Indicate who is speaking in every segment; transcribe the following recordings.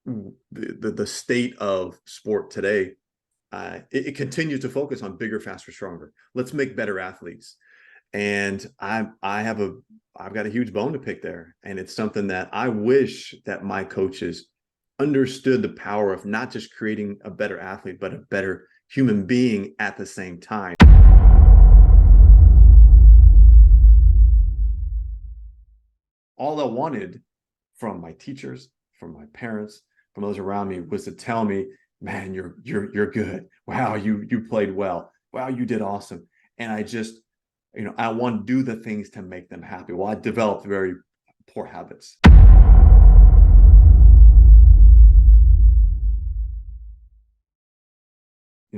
Speaker 1: the state of sport today, it continues to focus on bigger, faster, stronger. Let's make better athletes. And I've got a huge bone to pick there. And it's something that I wish that my coaches understood the power of not just creating a better athlete, but a better human being at the same time. All I wanted from my teachers, from my parents, from those around me was to tell me, man, you're good. Wow, you played well. Wow, you did awesome. And I just, I want to do the things to make them happy. Well, I developed very poor habits.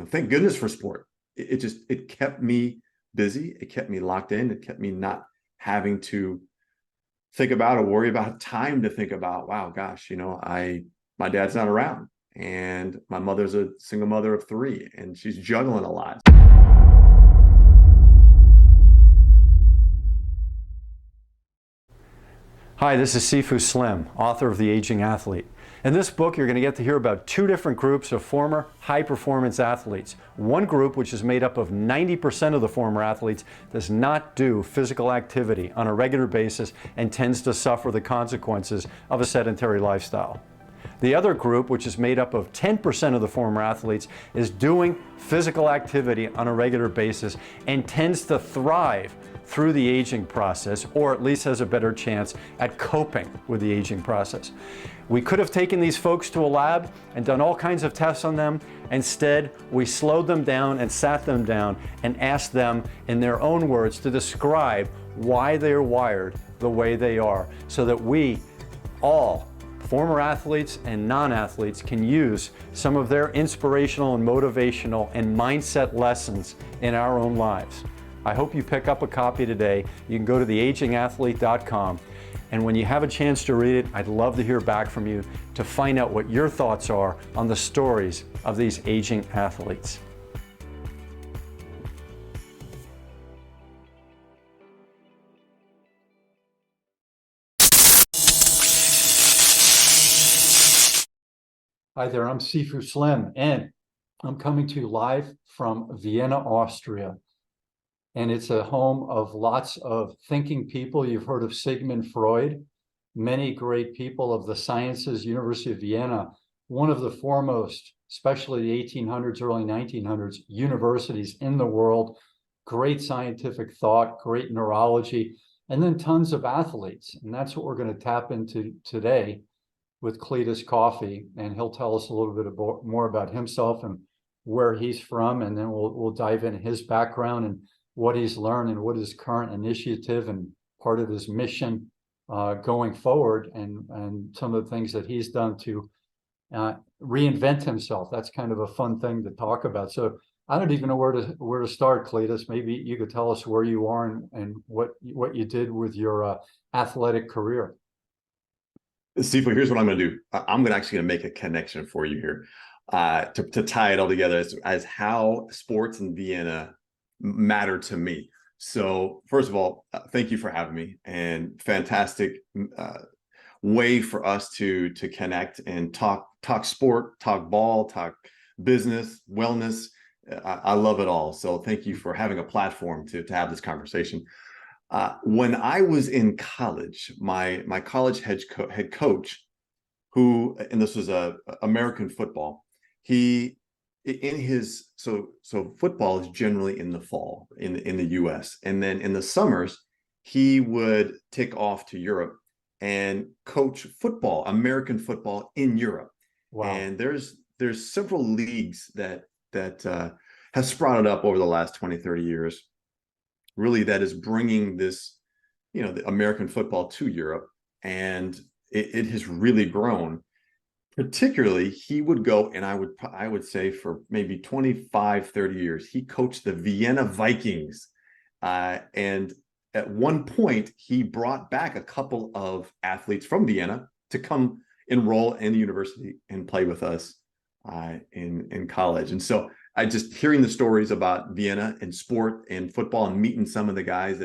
Speaker 1: Thank goodness for sport. It kept me busy. It kept me locked in. It kept me not having to think about or worry about time to think about, wow, gosh, my dad's not around, and my mother's a single mother of 3, and she's juggling a lot.
Speaker 2: Hi, this is Sifu Slim, author of The Aging Athlete. In this book, you're going to get to hear about 2 different groups of former high-performance athletes. One group, which is made up of 90% of the former athletes, does not do physical activity on a regular basis and tends to suffer the consequences of a sedentary lifestyle. The other group, which is made up of 10% of the former athletes, is doing physical activity on a regular basis and tends to thrive through the aging process, or at least has a better chance at coping with the aging process. We could have taken these folks to a lab and done all kinds of tests on them. Instead, we slowed them down and sat them down and asked them, in their own words, to describe why they're wired the way they are, so that we all, former athletes and non-athletes, can use some of their inspirational and motivational and mindset lessons in our own lives. I hope you pick up a copy today. You can go to theagingathlete.com, and when you have a chance to read it, I'd love to hear back from you to find out what your thoughts are on the stories of these aging athletes. Hi there, I'm Sifu Slim, and I'm coming to you live from Vienna, Austria. And it's a home of lots of thinking people. You've heard of Sigmund Freud, many great people of the sciences, University of Vienna, one of the foremost, especially the 1800s, early 1900s, universities in the world, great scientific thought, great neurology, and then tons of athletes. And that's what we're going to tap into today with Cletus Coffey, and he'll tell us a little bit more about himself and where he's from, and then we'll dive into his background and what he's learned and what his current initiative and part of his mission going forward, and some of the things that he's done to reinvent himself. That's kind of a fun thing to talk about. So I don't even know where to start, Cletus. Maybe you could tell us where you are and what you did with your athletic career.
Speaker 1: Sifu, here's what I'm going to do. I'm actually going to make a connection for you here to tie it all together as how sports in Vienna matter to me. So first of all, thank you for having me, and fantastic way for us to connect and talk sport, talk ball, talk business, wellness. I love it all. So thank you for having a platform to have this conversation. When I was in college, my college head coach, who, and this was American football, so football is generally in the fall in the US, and then in the summers he would take off to Europe and coach football, American football in Europe. Wow. And there's several leagues that have sprouted up over the last 20-30 years, really, that is bringing this, the American football to Europe, and it has really grown. Particularly, he would go, and I would say for maybe 25-30 years, he coached the Vienna Vikings. And at one point, he brought back a couple of athletes from Vienna to come enroll in the university and play with us in college. And so I just hearing the stories about Vienna and sport and football, and meeting some of the guys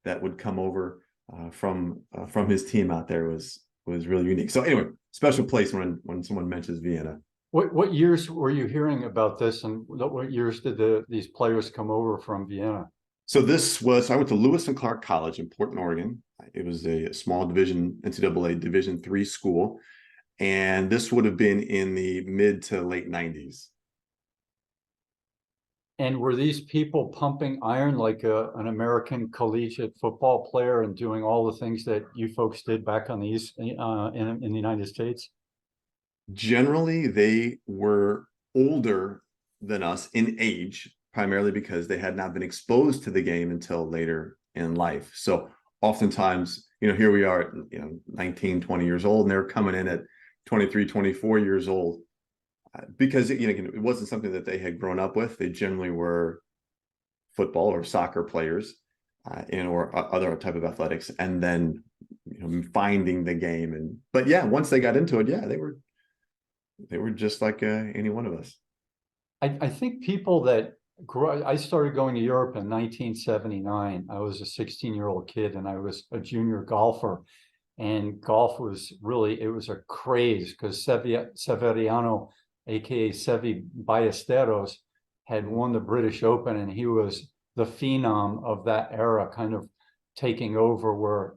Speaker 1: that would come over from his team out there was really unique. So anyway, special place when someone mentions Vienna.
Speaker 2: What years were you hearing about this, and what years did these players come over from Vienna?
Speaker 1: So I went to Lewis and Clark College in Portland, Oregon. It was a small division, NCAA Division III school. And this would have been in the mid to late 90s.
Speaker 2: And were these people pumping iron like an American collegiate football player and doing all the things that you folks did back on the East in the United States?
Speaker 1: Generally, they were older than us in age, primarily because they had not been exposed to the game until later in life. So oftentimes, here we are, 19, 20 years old, and they're coming in at 23, 24 years old because it wasn't something that they had grown up with. They generally were football or soccer players or other type of athletics, and then finding the game. But yeah, once they got into it, yeah, they were just like any one of us.
Speaker 2: I think people that I started going to Europe in 1979. I was a 16-year-old kid, and I was a junior golfer. And golf was really, it was a craze because Severiano, aka Sevi Ballesteros, had won the British Open, and he was the phenom of that era, kind of taking over where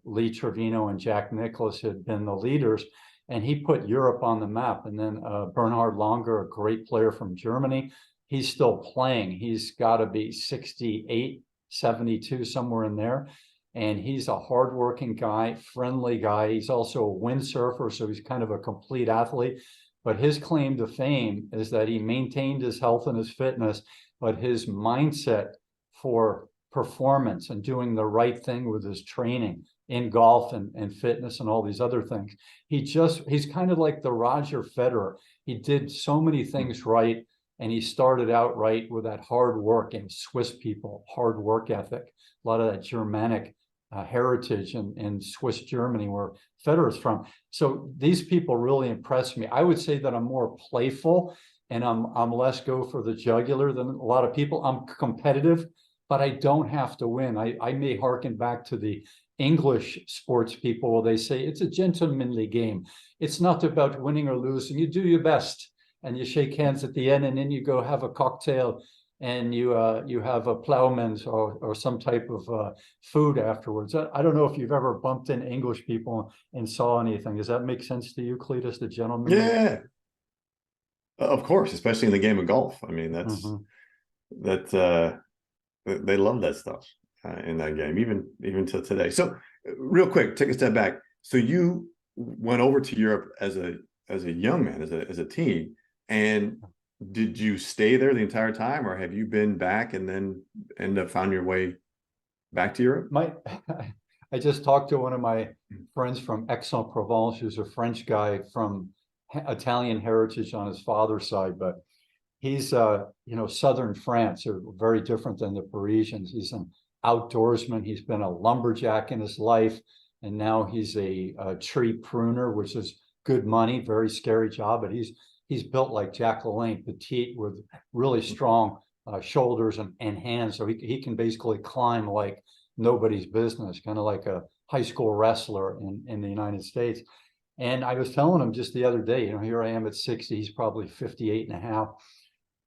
Speaker 2: Lee Trevino and Jack Nicklaus had been the leaders. And he put Europe on the map. And then Bernhard Langer, a great player from Germany, he's still playing. He's got to be 68, 72, somewhere in there. And he's a hardworking guy, friendly guy. He's also a windsurfer, so he's kind of a complete athlete. But his claim to fame is that he maintained his health and his fitness, but his mindset for performance and doing the right thing with his training in golf and fitness and all these other things. He's kind of like the Roger Federer. He did so many things right, and he started out right with that hard work and Swiss people, hard work ethic, a lot of that Germanic heritage in Swiss Germany, where Federer's from. So these people really impress me. I would say that I'm more playful, and I'm less go for the jugular than a lot of people. I'm competitive, but I don't have to win. I may harken back to the English sports people where they say it's a gentlemanly game. It's not about winning or losing. You do your best, and you shake hands at the end, and then you go have a cocktail, and you have a ploughman's or some type of food afterwards. I don't know if you've ever bumped into English people and saw anything. Does that make sense to you, Cletus, the gentleman?
Speaker 1: Yeah, of course, especially in the game of golf. I mean, they love that stuff in that game, even to today. So real quick, take a step back. So you went over to Europe as a young man, as a teen, and did you stay there the entire time, or have you been back and then found your way back to Europe?
Speaker 2: I just talked to one of my friends from Aix-en-Provence, who's a French guy from Italian heritage on his father's side, but he's southern France, are very different than the Parisians. He's an outdoorsman. He's been a lumberjack in his life, and now he's a tree pruner, which is good money, very scary job, but he's built like Jack LaLanne, petite, with really strong shoulders and hands. So he can basically climb like nobody's business, kind of like a high school wrestler in the United States. And I was telling him just the other day, here I am at 60, he's probably 58 and a half.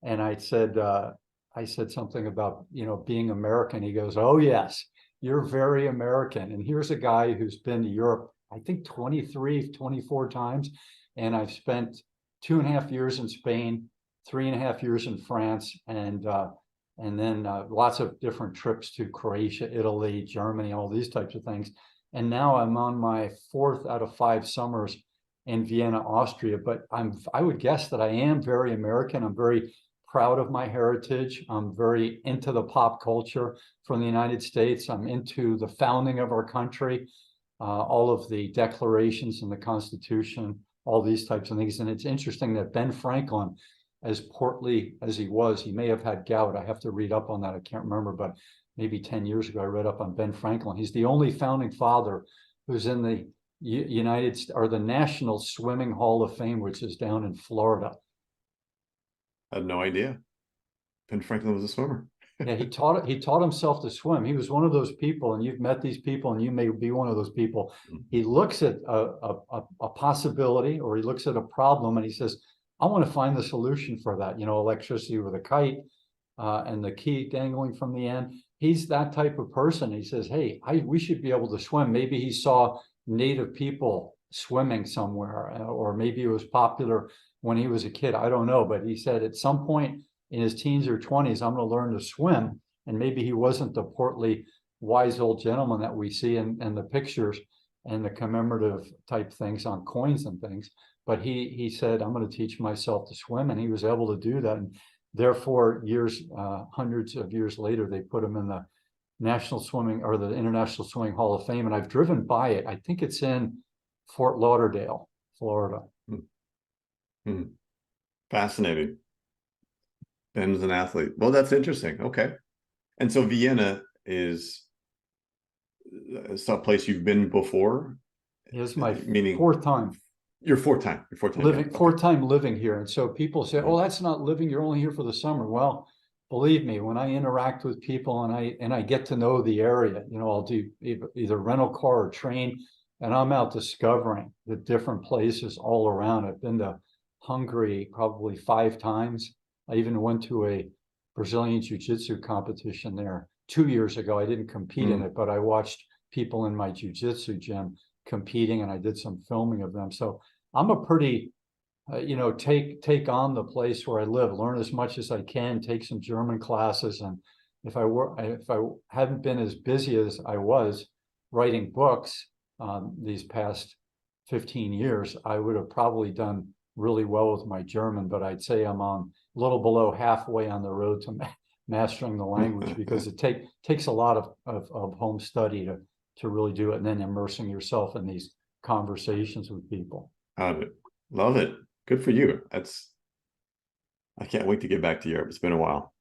Speaker 2: And I said something about, being American. He goes, "Oh yes, you're very American." And here's a guy who's been to Europe, I think 23, 24 times. And I've spent 2.5 years in Spain, 3.5 years in France, and then lots of different trips to Croatia, Italy, Germany, all these types of things. And now I'm on my 4th out of 5 summers in Vienna, Austria. But I would guess that I am very American. I'm very proud of my heritage. I'm very into the pop culture from the United States. I'm into the founding of our country, all of the declarations in the Constitution, all these types of things. And it's interesting that Ben Franklin, as portly as he was, he may have had gout. I have to read up on that. I can't remember, but maybe 10 years ago, I read up on Ben Franklin. He's the only founding father who's in the the National Swimming Hall of Fame, which is down in Florida.
Speaker 1: I had no idea Ben Franklin was a swimmer.
Speaker 2: Yeah, he taught himself to swim. He was one of those people, and you've met these people, and you may be one of those people. He looks at a possibility, or he looks at a problem, and he says, I want to find the solution for that. Electricity with a kite, and the key dangling from the end. He's that type of person. He says, hey, we should be able to swim. Maybe he saw native people swimming somewhere, or maybe it was popular when he was a kid. I don't know. But he said at some point in his teens or 20s, I'm going to learn to swim. And maybe he wasn't the portly, wise old gentleman that we see in the pictures and the commemorative type things on coins and things. But he said, I'm going to teach myself to swim. And he was able to do that. And therefore, hundreds of years later, they put him in the National Swimming, or the International Swimming Hall of Fame. And I've driven by it. I think it's in Fort Lauderdale, Florida.
Speaker 1: Hmm. Fascinating. Ben's an athlete. Well, that's interesting. Okay. And so Vienna is a place you've been before?
Speaker 2: It's my
Speaker 1: Meaning
Speaker 2: fourth time.
Speaker 1: Your fourth time
Speaker 2: Living,
Speaker 1: okay.
Speaker 2: fourth time living here. And so people say, oh, that's not living, you're only here for the summer. Well, believe me, when I interact with people and I get to know the area, I'll do either rental car or train, and I'm out discovering the different places all around. I've been to Hungary probably 5 times. I even went to a Brazilian jiu-jitsu competition there 2 years ago. I didn't compete in it, but I watched people in my jiu-jitsu gym competing, and I did some filming of them. So I'm a pretty, take on the place where I live, learn as much as I can, take some German classes. And if I hadn't been as busy as I was writing books these past 15 years, I would have probably done really well with my German. But I'd say I'm on a little below halfway on the road to mastering the language, because it takes a lot of home study to really do it, and then immersing yourself in these conversations with people.
Speaker 1: Love it. Good for you. I can't wait to get back to Europe. It's been a while.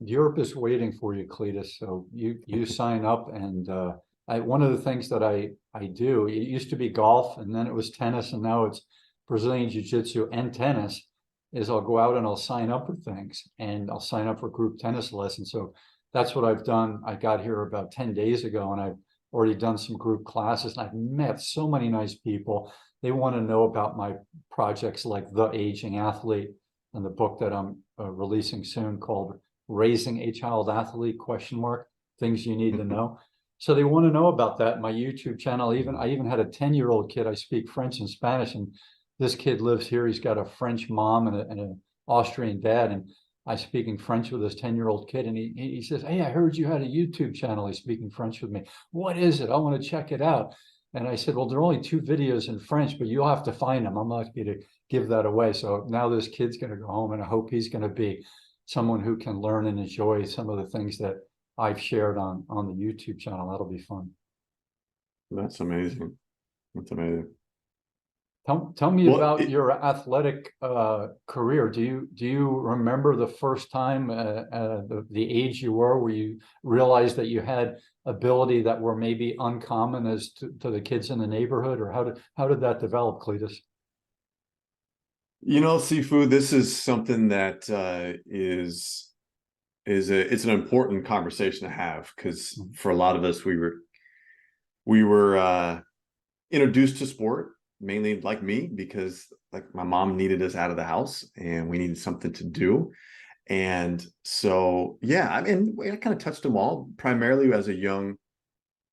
Speaker 2: Europe is waiting for you, Cletus. So you sign up, and one of the things that I do, it used to be golf, and then it was tennis, and now it's Brazilian Jiu-Jitsu and tennis, is I'll go out and I'll sign up for things, and I'll sign up for group tennis lessons. So that's what I've done. I got here about 10 days ago, and I've already done some group classes, and I've met so many nice people. They want to know about my projects like The Aging Athlete, and the book that I'm releasing soon called Raising a Child Athlete, ? Things you need to know. So they want to know about that. My YouTube channel, I even had a 10-year-old kid. I speak French and Spanish, and this kid lives here. He's got a French mom and an Austrian dad, and I speaking French with this 10-year-old kid, and he says, hey, I heard you had a YouTube channel. He's speaking French with me. What is it? I want to check it out. And I said, well, there are only 2 videos in French, but you'll have to find them. I'm not going to give that away. So now this kid's going to go home, and I hope he's going to be someone who can learn and enjoy some of the things that I've shared on the YouTube channel. That'll be fun.
Speaker 1: That's amazing. That's amazing.
Speaker 2: Tell me about your athletic career. Do you remember the first time, the age you were, where you realized that you had ability that were maybe uncommon as to the kids in the neighborhood, or how did that develop, Cletus?
Speaker 1: Sifu, this is something that it's an important conversation to have, because for a lot of us, we were introduced to sport, mainly like me, because like my mom needed us out of the house and we needed something to do. And so, yeah, I mean, I kind of touched them all. Primarily as a young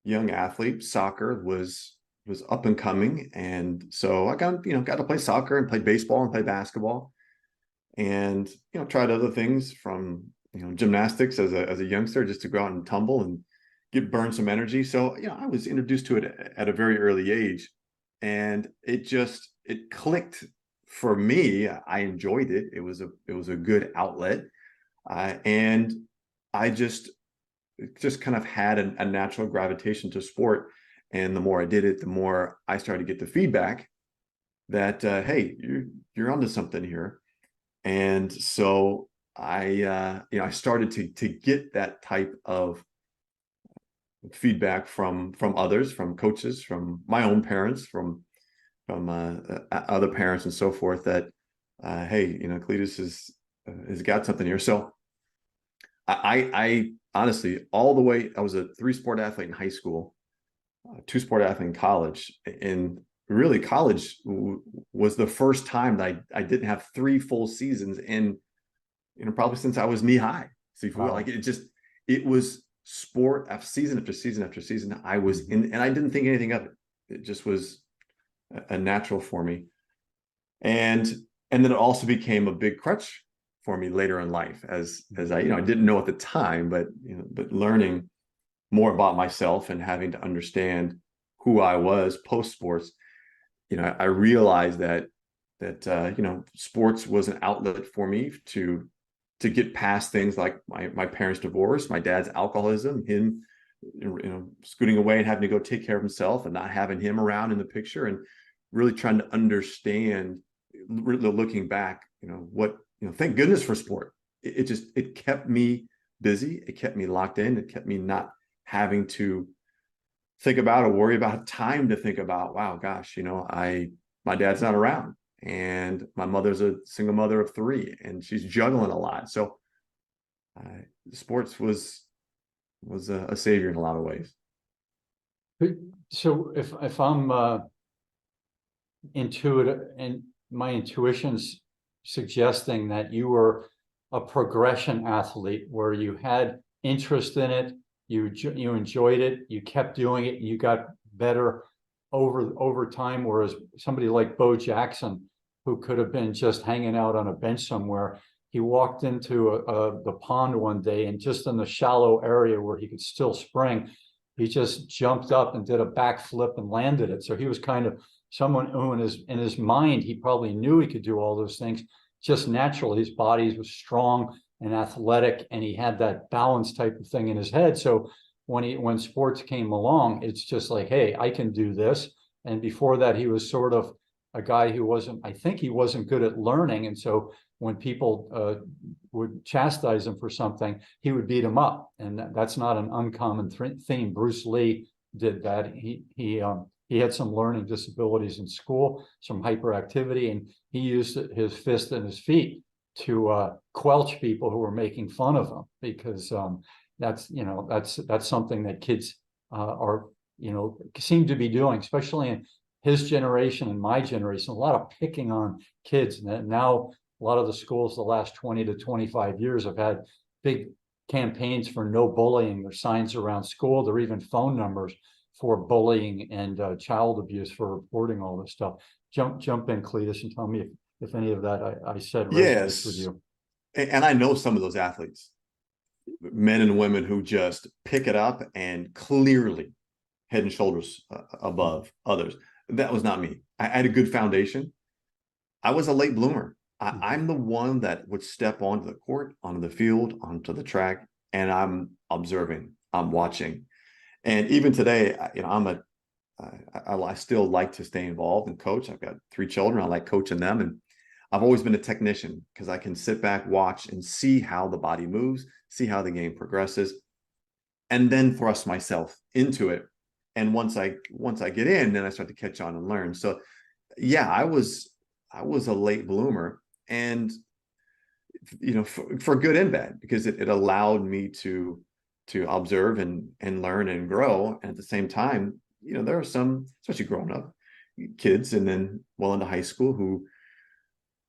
Speaker 1: athlete, soccer was up and coming. And so I got to play soccer and play baseball and play basketball, and, tried other things from, gymnastics as a youngster, just to go out and tumble and burn some energy. So, I was introduced to it at a very early age, and it clicked for me. I enjoyed it. It was a good outlet. And I just kind of had a natural gravitation to sport. And the more I did it, the more I started to get the feedback that, hey, you're onto something here. And so I started to get that type of feedback from others, from coaches, from my own parents, from other parents and so forth, that hey, Cletus has got something here. So I honestly, all the way, I was a 3-sport athlete in high school, 2-sport athlete in college, and really college was the first time that I didn't have 3 full seasons in, probably since I was knee high. Sifu, like
Speaker 2: Wow.
Speaker 1: it was sport after season after season after season. I was in, and I didn't think anything of it. It just was a natural for me. And then it also became a big crutch for me later in life as I, I didn't know at the time, but learning more about myself and having to understand who I was post sports, I realized that sports was an outlet for me to get past things like my parents' divorce, my dad's alcoholism, him scooting away and having to go take care of himself and not having him around in the picture, and really trying to understand, really looking back, thank goodness for sport. It kept me busy. It kept me locked in. It kept me not having to think about or worry about time to think about, wow, gosh, my dad's not around, and my mother's a single mother of 3, and she's juggling a lot. So sports was a savior in a lot of ways.
Speaker 3: So if I'm intuitive, and my intuition's suggesting that you were a progression athlete where you had interest in it, you enjoyed it, you kept doing it, and you got better over time, whereas somebody like Bo Jackson, who could have been just hanging out on a bench somewhere, he walked into the pond one day, and just in the shallow area where he could still spring, he just jumped up and did a backflip and landed it. So he was kind of someone who in his mind, he probably knew he could do all those things just naturally. His body was strong and athletic, and he had that balance type of thing in his head. So when sports came along, it's just like, hey, I can do this. And before that, he was sort of a guy who I think he wasn't good at learning. And so when people would chastise him for something, he would beat him up. And that's not an uncommon theme. Bruce Lee did that. He had some learning disabilities in school, some hyperactivity, and he used his fist and his feet to quelch people who were making fun of him, because that's something that kids are seem to be doing, especially in his generation and my generation. A lot of picking on kids. And now a lot of the schools the last 20 to 25 years have had big campaigns for no bullying. There's signs around school. There are even phone numbers for bullying and child abuse, for reporting all this stuff. Jump in, Cletus, and tell me if any of that I said resonates with you.
Speaker 1: And I know some of those athletes, men and women, who just pick it up and clearly head and shoulders above others. That was not me. I had a good foundation. I was a late bloomer. I'm the one that would step onto the court, onto the field, onto the track, and I'm observing, I'm watching. And even today, I still like to stay involved and coach. I've got 3 children. I like coaching them. And I've always been a technician, because I can sit back, watch, and see how the body moves, see how the game progresses, and then thrust myself into it. And once I get in, then I start to catch on and learn. So yeah, I was a late bloomer, and for good and bad, because it allowed me to observe and learn and grow. And at the same time, there are some, especially growing up, kids and then well into high school, who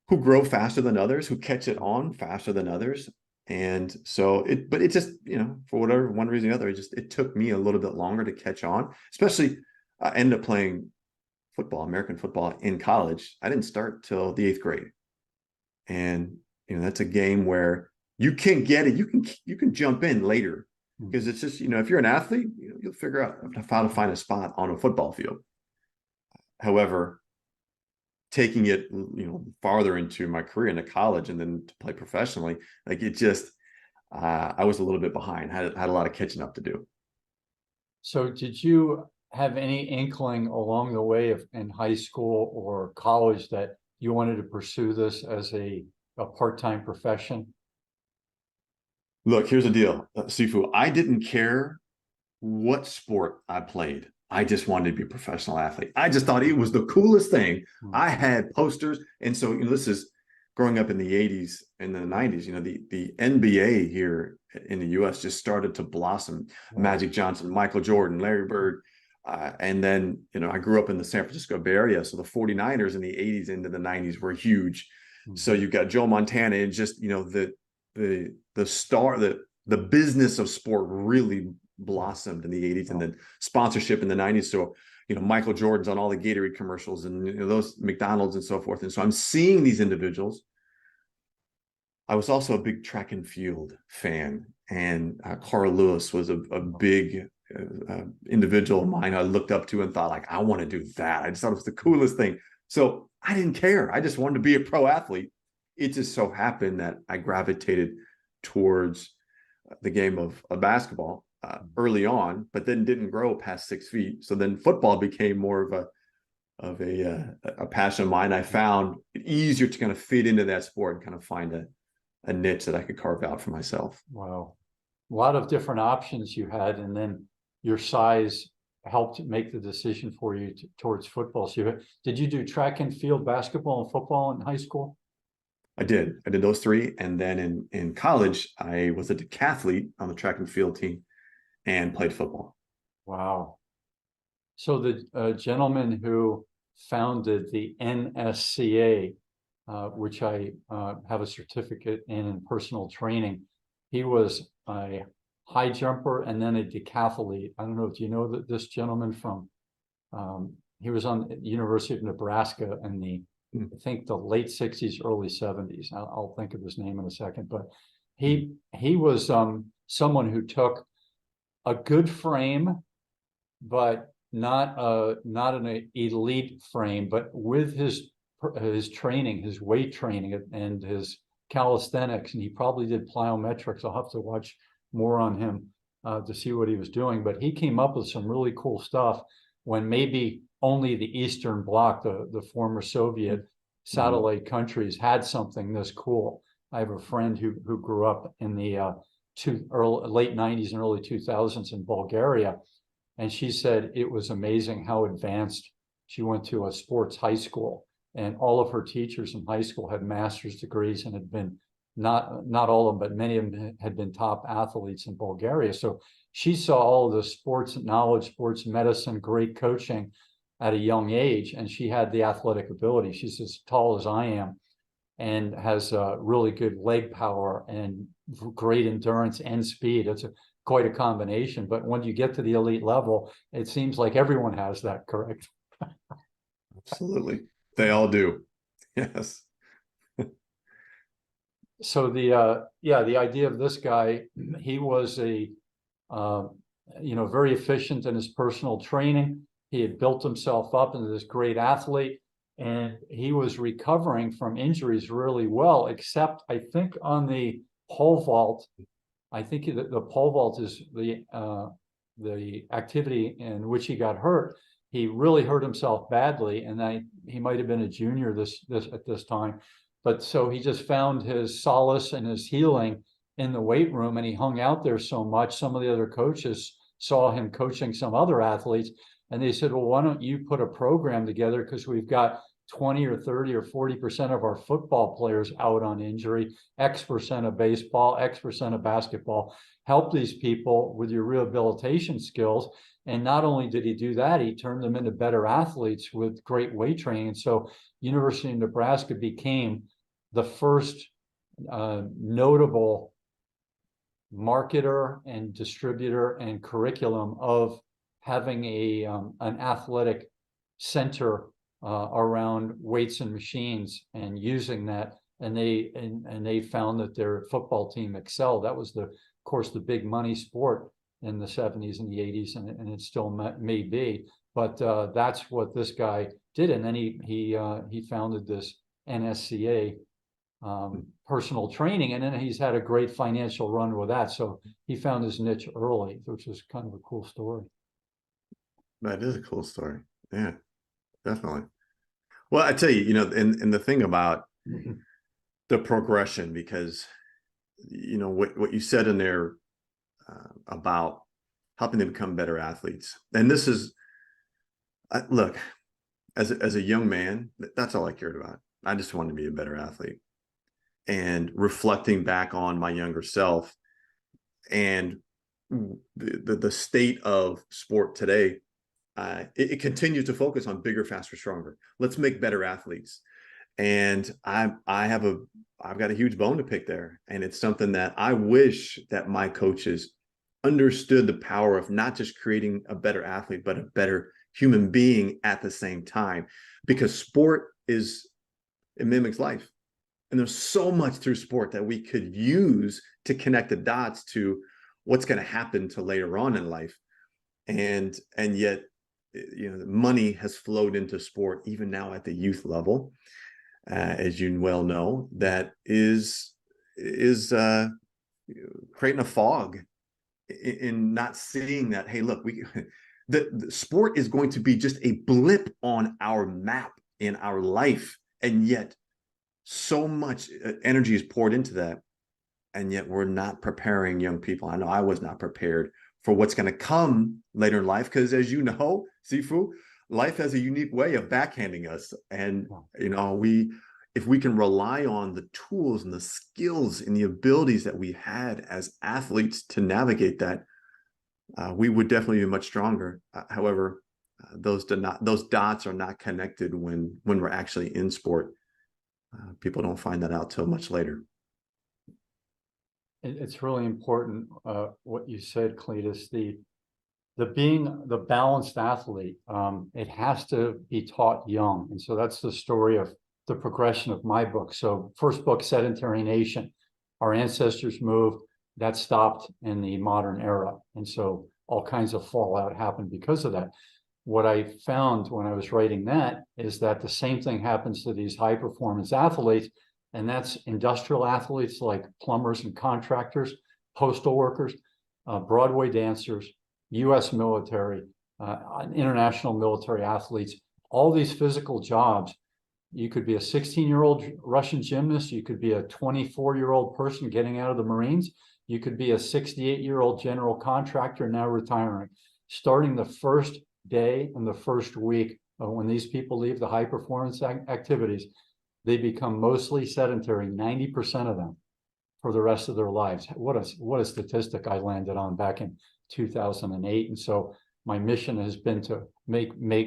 Speaker 1: grow faster than others, who catch it on faster than others. And so but it just, for whatever one reason or other, it took me a little bit longer to catch on. Especially, I ended up playing football, American football, in college. I didn't start till the 8th grade. And that's a game where you can't get it. You can jump in later, because it's just, if you're an athlete, you'll figure out how to find a spot on a football field. However, taking it, farther into my career, into college, and then to play professionally, like, it just, I was a little bit behind, had a lot of catching up to do.
Speaker 3: So did you have any inkling along the way in high school or college that you wanted to pursue this as a part-time profession?
Speaker 1: Look, here's the deal, Sifu. I didn't care what sport I played. I just wanted to be a professional athlete. I just thought it was the coolest thing. I had posters. And so, this is growing up in the 80s and the 90s, the NBA here in the US just started to blossom.
Speaker 3: Wow.
Speaker 1: Magic Johnson, Michael Jordan, Larry Bird. And then, I grew up in the San Francisco Bay Area. So the 49ers in the 80s into the 90s were huge. Mm-hmm. So you've got Joe Montana and just, the business of sport really blossomed in the 80s, and then sponsorship in the 90s. So, Michael Jordan's on all the Gatorade commercials and those McDonald's and so forth. And so I'm seeing these individuals. I was also a big track and field fan, and Carl Lewis was a big individual of mine I looked up to and thought, like, I want to do that. I just thought it was the coolest thing. So I didn't care. I just wanted to be a pro athlete. It just so happened that I gravitated towards the game of basketball early on, but then didn't grow past 6 feet. So then football became more of a passion of mine. I found it easier to kind of fit into that sport and kind of find a niche that I could carve out for myself.
Speaker 3: Wow. A lot of different options you had, and then your size helped make the decision for you towards football. So did you do track and field, basketball, and football in high school?
Speaker 1: I did those three. And then in college, I was a decathlete on the track and field team and played football.
Speaker 3: Wow. So the gentleman who founded the NSCA, which I have a certificate in personal training, he was a high jumper and then a decathlete. I don't know if you know that this gentleman from, he was on the University of Nebraska in I think the late 60s, early 70s. I'll think of his name in a second, but he was someone who took a good frame, but not an elite frame, but with his training, his weight training and his calisthenics, and he probably did plyometrics. I'll have to watch more on him to see what he was doing, but he came up with some really cool stuff when maybe only the Eastern Bloc, the former Soviet satellite countries, had something this cool. I have a friend who grew up in the late 90s and early 2000s in Bulgaria, and she said it was amazing how advanced. She went to a sports high school, and all of her teachers in high school had master's degrees and had been, not all of them, but many of them had been top athletes in Bulgaria. So she saw all of the sports knowledge, sports medicine, great coaching at a young age, and she had the athletic ability. She's as tall as I am and has really good leg power and great endurance and speed. It's quite a combination. But when you get to the elite level, it seems like everyone has that, correct?
Speaker 1: Absolutely. They all do. Yes.
Speaker 3: So the idea of this guy, he was very efficient in his personal training. He had built himself up into this great athlete, and he was recovering from injuries really well, except I think on the pole vault. I think the pole vault is the activity in which he got hurt. He really hurt himself badly, and he might have been a junior at this time. But so he just found his solace and his healing in the weight room, and he hung out there so much. Some of the other coaches saw him coaching some other athletes, and they said, well, why don't you put a program together? Because we've got 20 or 30 or 40% of our football players out on injury, X% of baseball, X% of basketball. Help these people with your rehabilitation skills. And not only did he do that, he turned them into better athletes with great weight training. And so University of Nebraska became the first notable marketer and distributor and curriculum of having an athletic center around weights and machines and using that. And they found that their football team excelled. That was of course, the big money sport in the 70s and the 80s, and it still may be. But that's what this guy did. And then he founded this NSCA personal training, and then he's had a great financial run with that. So he found his niche early, which is kind of a cool story.
Speaker 1: That is a cool story. Yeah, definitely. Well, I tell you, and the thing about the progression, because what you said in there about helping them become better athletes, and this is, look, as a young man, that's all I cared about. I just wanted to be a better athlete. and reflecting back on my younger self and the state of sport today, it continues to focus on bigger, faster, stronger. Let's make better athletes. And I've got a huge bone to pick there. And it's something that I wish that my coaches understood the power of not just creating a better athlete, but a better human being at the same time, because sport it mimics life. And there's so much through sport that we could use to connect the dots to what's going to happen to later on in life. And yet, money has flowed into sport, even now at the youth level, as you well know, that is creating a fog in not seeing that, hey, look, the sport is going to be just a blip on our map in our life. And yet so much energy is poured into that. And yet we're not preparing young people. I know I was not prepared for what's going to come later in life, because as you know, Sifu, life has a unique way of backhanding us. And, if we can rely on the tools and the skills and the abilities that we had as athletes to navigate that, we would definitely be much stronger. However, those dots are not connected when we're actually in sport. People don't find that out till much later.
Speaker 3: It's really important what you said, Cletus. The being the balanced athlete, it has to be taught young, and so that's the story of the progression of my book. So first book, Sedentary Nation, our ancestors moved, that stopped in the modern era, and so all kinds of fallout happened because of that. What I found when I was writing that is that the same thing happens to these high performance athletes, and that's industrial athletes like plumbers and contractors, postal workers, Broadway dancers, US military, international military athletes, all these physical jobs. You could be a 16-year-old Russian gymnast. You could be a 24-year-old person getting out of the Marines. You could be a 68-year-old general contractor now retiring. Starting the first day and the first week when these people leave the high performance activities, they become mostly sedentary, 90% of them, for the rest of their lives. What a statistic I landed on back in 2008. And so my mission has been to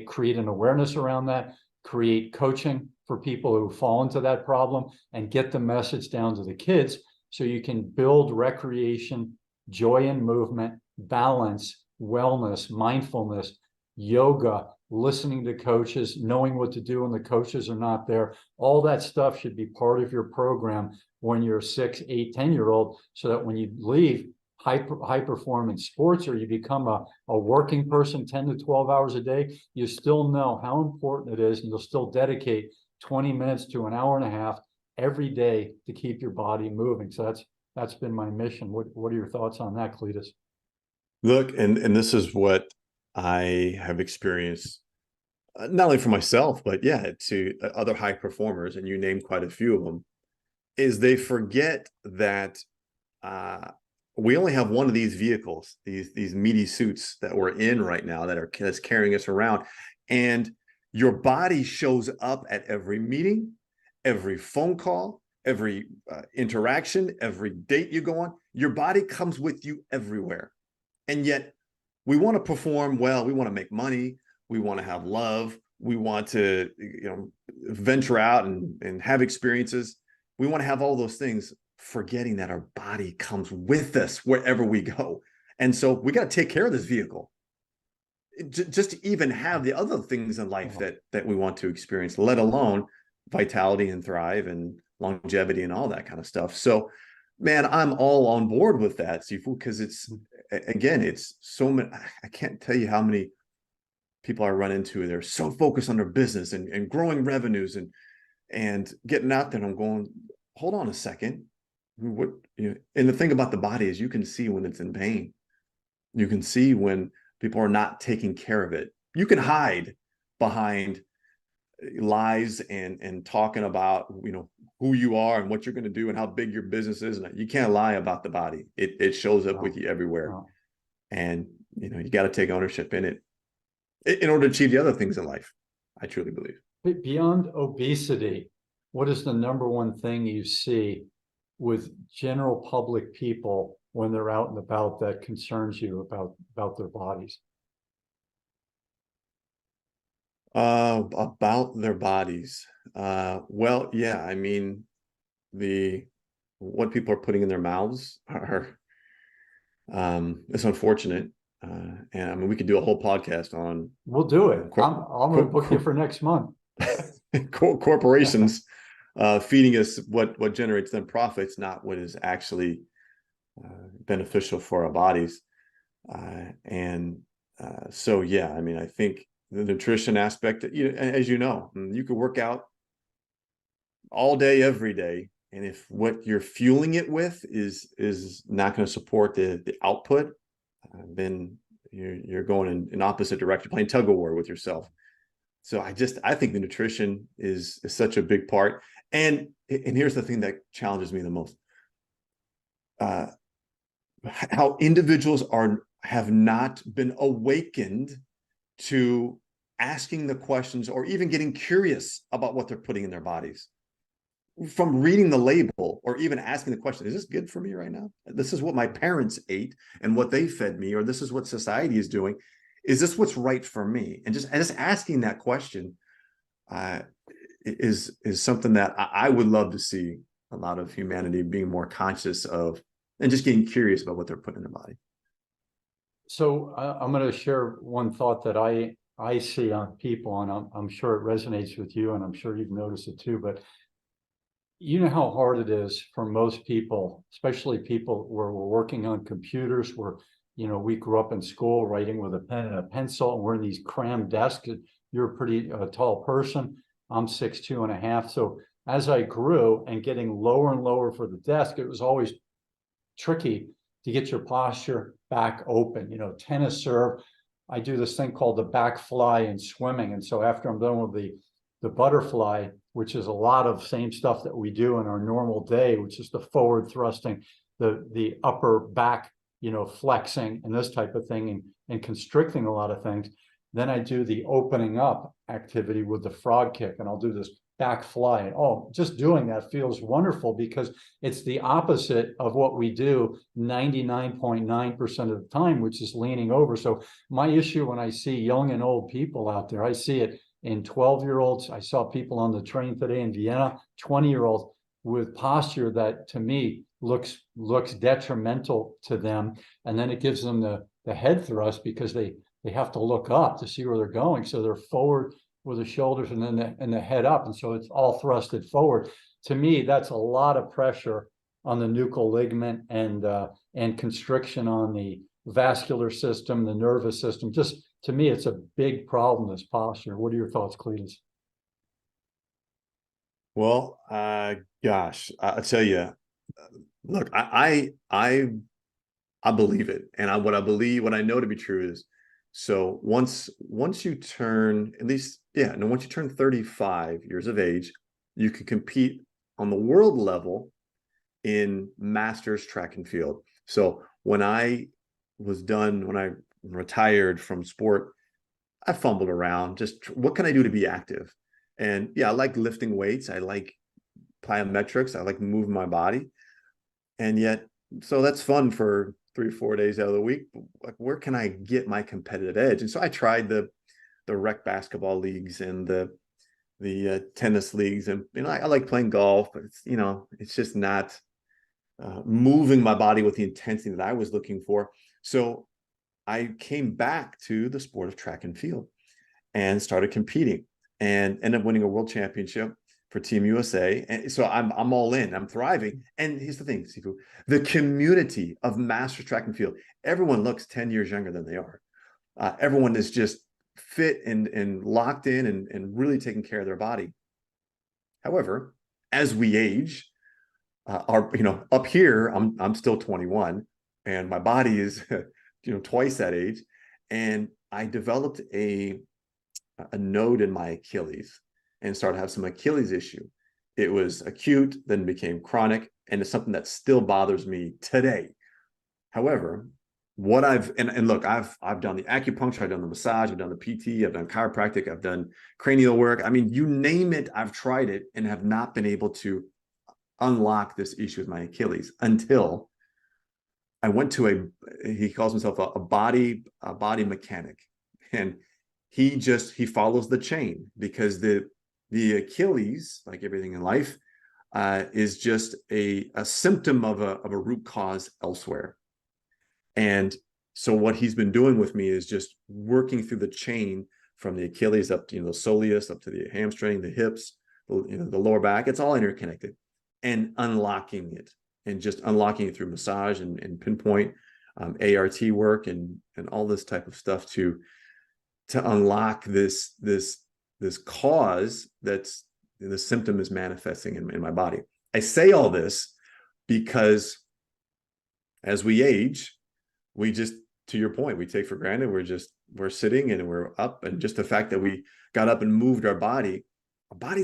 Speaker 3: create an awareness around that, create coaching for people who fall into that problem, and get the message down to the kids so you can build recreation, joy in movement, balance, wellness, mindfulness, yoga, listening to coaches, knowing what to do when the coaches are not there. All that stuff should be part of your program when you're 6, 8, 10-year-old, so that when you leave high performance sports, or you become a working person 10 to 12 hours a day, you still know how important it is, and you'll still dedicate 20 minutes to an hour and a half every day to keep your body moving. So that's been my mission. What are your thoughts on that, Cletus?
Speaker 1: Look, and this is what I have experienced, not only for myself, but to other high performers, and you named quite a few of them, is they forget that we only have one of these vehicles, these meaty suits that we're in right now that's carrying us around. And your body shows up at every meeting, every phone call, every interaction, every date you go on. Your body comes with you everywhere. And yet we want to perform well. We want to make money. We want to have love. We want to, venture out and have experiences. We want to have all those things, forgetting that our body comes with us wherever we go. And so we got to take care of this vehicle just to even have the other things in life that we want to experience, let alone vitality and thrive and longevity and all that kind of stuff. So, man, I'm all on board with that, Sifu, because it's so many. I can't tell you how many people I run into. They're so focused on their business and growing revenues and getting out there. And I'm going, hold on a second. And the thing about the body is you can see when it's in pain. You can see when people are not taking care of it. You can hide behind lies and talking about, who you are and what you're going to do and how big your business is. And you can't lie about the body. It shows up with you everywhere. And, you got to take ownership in it in order to achieve the other things in life. I truly believe.
Speaker 3: Beyond obesity, what is the number one thing you see with general public people when they're out and about that concerns you about their bodies?
Speaker 1: About their bodies. Well, yeah, I mean, what people are putting in their mouths are it's unfortunate. And I mean, we could do a whole podcast on
Speaker 3: We'll do it. I'm going to book you for next month.
Speaker 1: corporations feeding us what generates them profits, not what is actually beneficial for our bodies. So yeah, I mean, I think the nutrition aspect, as you know, you could work out all day, every day, and if what you're fueling it with is not going to support the output, then you're going in opposite direction, playing tug of war with yourself. So I think the nutrition is such a big part. And here's the thing that challenges me the most. How individuals have not been awakened to asking the questions or even getting curious about what they're putting in their bodies. From reading the label or even asking the question, is this good for me right now? This is what my parents ate and what they fed me, or this is what society is doing. Is this what's right for me? And just asking that question is something that I would love to see a lot of humanity being more conscious of, and just getting curious about what they're putting in their body.
Speaker 3: So I'm going to share one thought that I see on people, and I'm sure it resonates with you, and I'm sure you've noticed it too, but you know how hard it is for most people, especially people where we're working on computers, where, we grew up in school writing with a pen and a pencil, and we're in these crammed desks. You're a pretty tall person. I'm 6'2.5". So as I grew and getting lower and lower for the desk, it was always tricky to get your posture back open. Tennis serve, I do this thing called the back fly in swimming. And so after I'm done with the butterfly, which is a lot of same stuff that we do in our normal day, which is the forward thrusting, the upper back, flexing and this type of thing, and constricting a lot of things. Then I do the opening up activity with the frog kick, and I'll do this back fly. And just doing that feels wonderful, because it's the opposite of what we do 99.9% of the time, which is leaning over. So my issue when I see young and old people out there, I see it in 12-year-olds. I saw people on the train today in Vienna, 20-year-olds with posture that to me looks detrimental to them. And then it gives them the head thrust, because they have to look up to see where they're going. So they're forward with the shoulders and then the head up. And so it's all thrusted forward. To me, that's a lot of pressure on the nuchal ligament and constriction on the vascular system, the nervous system. Just to me, it's a big problem, this posture. What are your thoughts, Cletus?
Speaker 1: Well, gosh, I'll tell you, look, I believe it. And what I know to be true is, so once you turn, at least, once you turn 35 years of age, you can compete on the world level in masters track and field. So when I retired from sport, I fumbled around, just what can I do to be active? And I like lifting weights. I like plyometrics. I like moving my body. And yet, so that's fun for 3 or 4 days out of the week. Like, where can I get my competitive edge? And so I tried the rec basketball leagues and the tennis leagues, and I like playing golf, but it's just not moving my body with the intensity that I was looking for. So I came back to the sport of track and field and started competing, and ended up winning a world championship for Team USA. And so I'm all in, I'm thriving. And here's the thing, Sifu, the community of masters track and field, everyone looks 10 years younger than they are. Everyone is just fit and locked in and really taking care of their body. However, as we age, up here, I'm still 21, and my body is twice that age. And I developed a node in my Achilles and started to have some Achilles issue. It was acute, then became chronic, and it's something that still bothers me today. However, what I've and look, I've done the acupuncture, I've done the massage, I've done the PT, I've done chiropractic, I've done cranial work. I mean, you name it, I've tried it and have not been able to unlock this issue with my Achilles until I went to he calls himself a body mechanic, and he follows the chain, because the Achilles, like everything in life, is just a symptom of a root cause elsewhere. And so what he's been doing with me is just working through the chain from the Achilles up to, the soleus, up to the hamstring, the hips, the lower back. It's all interconnected, and unlocking it, and just unlocking it through massage and pinpoint, ART work, and all this type of stuff to unlock this cause that's the symptom is manifesting in my body. I say all this because as we age, we just, to your point, we take for granted we're sitting and we're up, and just the fact that we got up and moved our body's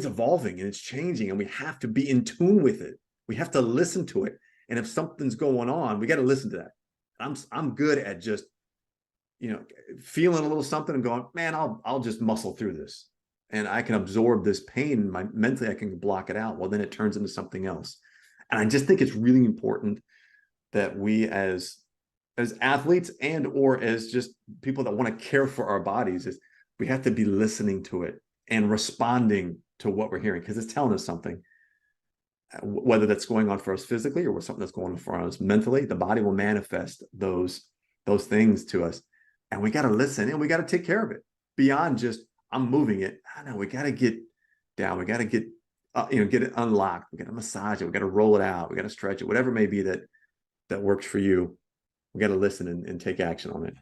Speaker 1: evolving and it's changing, and we have to be in tune with it. We have to listen to it. And if something's going on, we got to listen to that. I'm good at just, feeling a little something and going, man, I'll just muscle through this, and I can absorb this pain. Mentally, I can block it out. Well, then it turns into something else. And I just think it's really important that we as athletes and or as just people that want to care for our bodies, is we have to be listening to it and responding to what we're hearing, because it's telling us something. Whether that's going on for us physically or something that's going on for us mentally, the body will manifest those things to us, and we got to listen and we got to take care of it beyond just I'm moving it. I know we got to get down, we got to get get it unlocked, we got to massage it, we got to roll it out, we got to stretch it, whatever it may be that works for you. We got to listen and take action on it.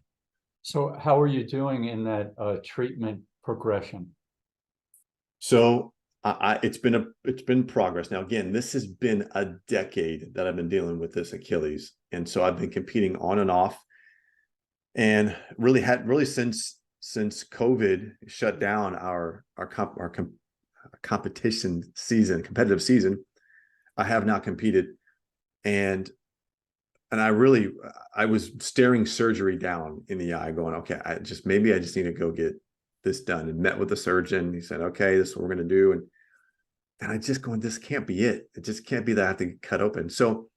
Speaker 3: So how are you doing in that treatment progression?
Speaker 1: So it's been progress. Now, again, this has been a decade that I've been dealing with this Achilles, and so I've been competing on and off, and really since COVID shut down our competition season, competitive season, I have not competed, and I was staring surgery down in the eye, going, okay, maybe I just need to go get this done, and met with the surgeon. He said, okay, this is what we're going to do. And I just going, this can't be it. It just can't be that I have to get cut open. So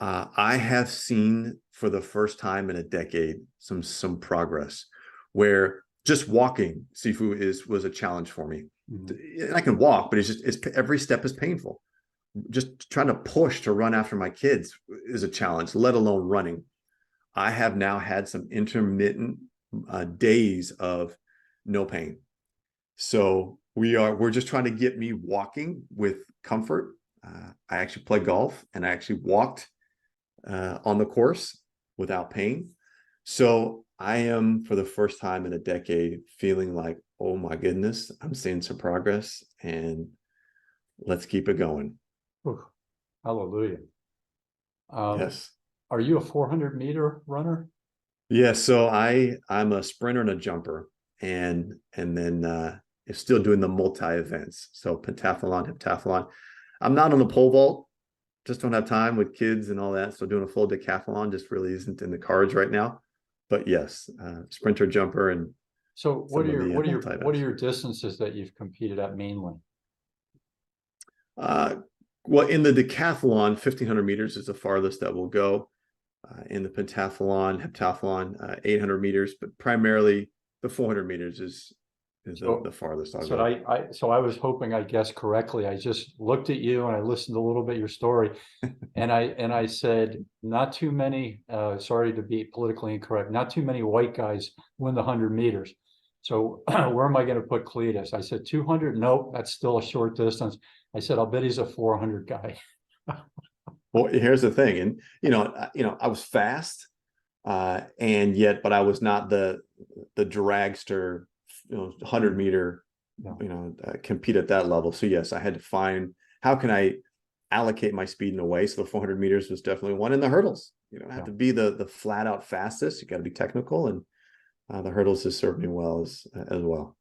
Speaker 1: I have seen for the first time in a decade some progress, where just walking, Sifu, was a challenge for me. Mm-hmm. And I can walk, but it's every step is painful. Just trying to push to run after my kids is a challenge, let alone running. I have now had some intermittent days of no pain. So we're just trying to get me walking with comfort. I actually play golf, and I actually walked on the course without pain. So I am, for the first time in a decade, feeling like, oh my goodness, I'm seeing some progress, and let's keep it going.
Speaker 3: Ooh, hallelujah.
Speaker 1: Yes.
Speaker 3: Are you a 400-meter runner?
Speaker 1: Yeah, so I'm a sprinter and a jumper, and then still doing the multi events. So pentathlon, heptathlon. I'm not on the pole vault, just don't have time with kids and all that. So doing a full decathlon just really isn't in the cards right now. But yes, sprinter, jumper, and
Speaker 3: so what are your distances that you've competed at mainly?
Speaker 1: Well, in the decathlon, 1,500 meters is the farthest that we'll go. In the pentathlon, heptathlon, 800 meters, but primarily the 400 meters is the farthest I'll go.
Speaker 3: So I was hoping I guessed correctly. I just looked at you and I listened a little bit your story, and I said, not too many. Sorry to be politically incorrect. Not too many white guys win the 100 meters. So where am I going to put Cletus? I said 200. Nope, that's still a short distance. I said, I'll bet he's a 400 guy.
Speaker 1: Well, here's the thing, and I was fast, but I was not the dragster, 100-meter, compete at that level. So yes, I had to find how can I allocate my speed in a way. So the 400 meters was definitely one, and the hurdles. You don't have to be the flat out fastest. You got to be technical, and the hurdles has served me well as well.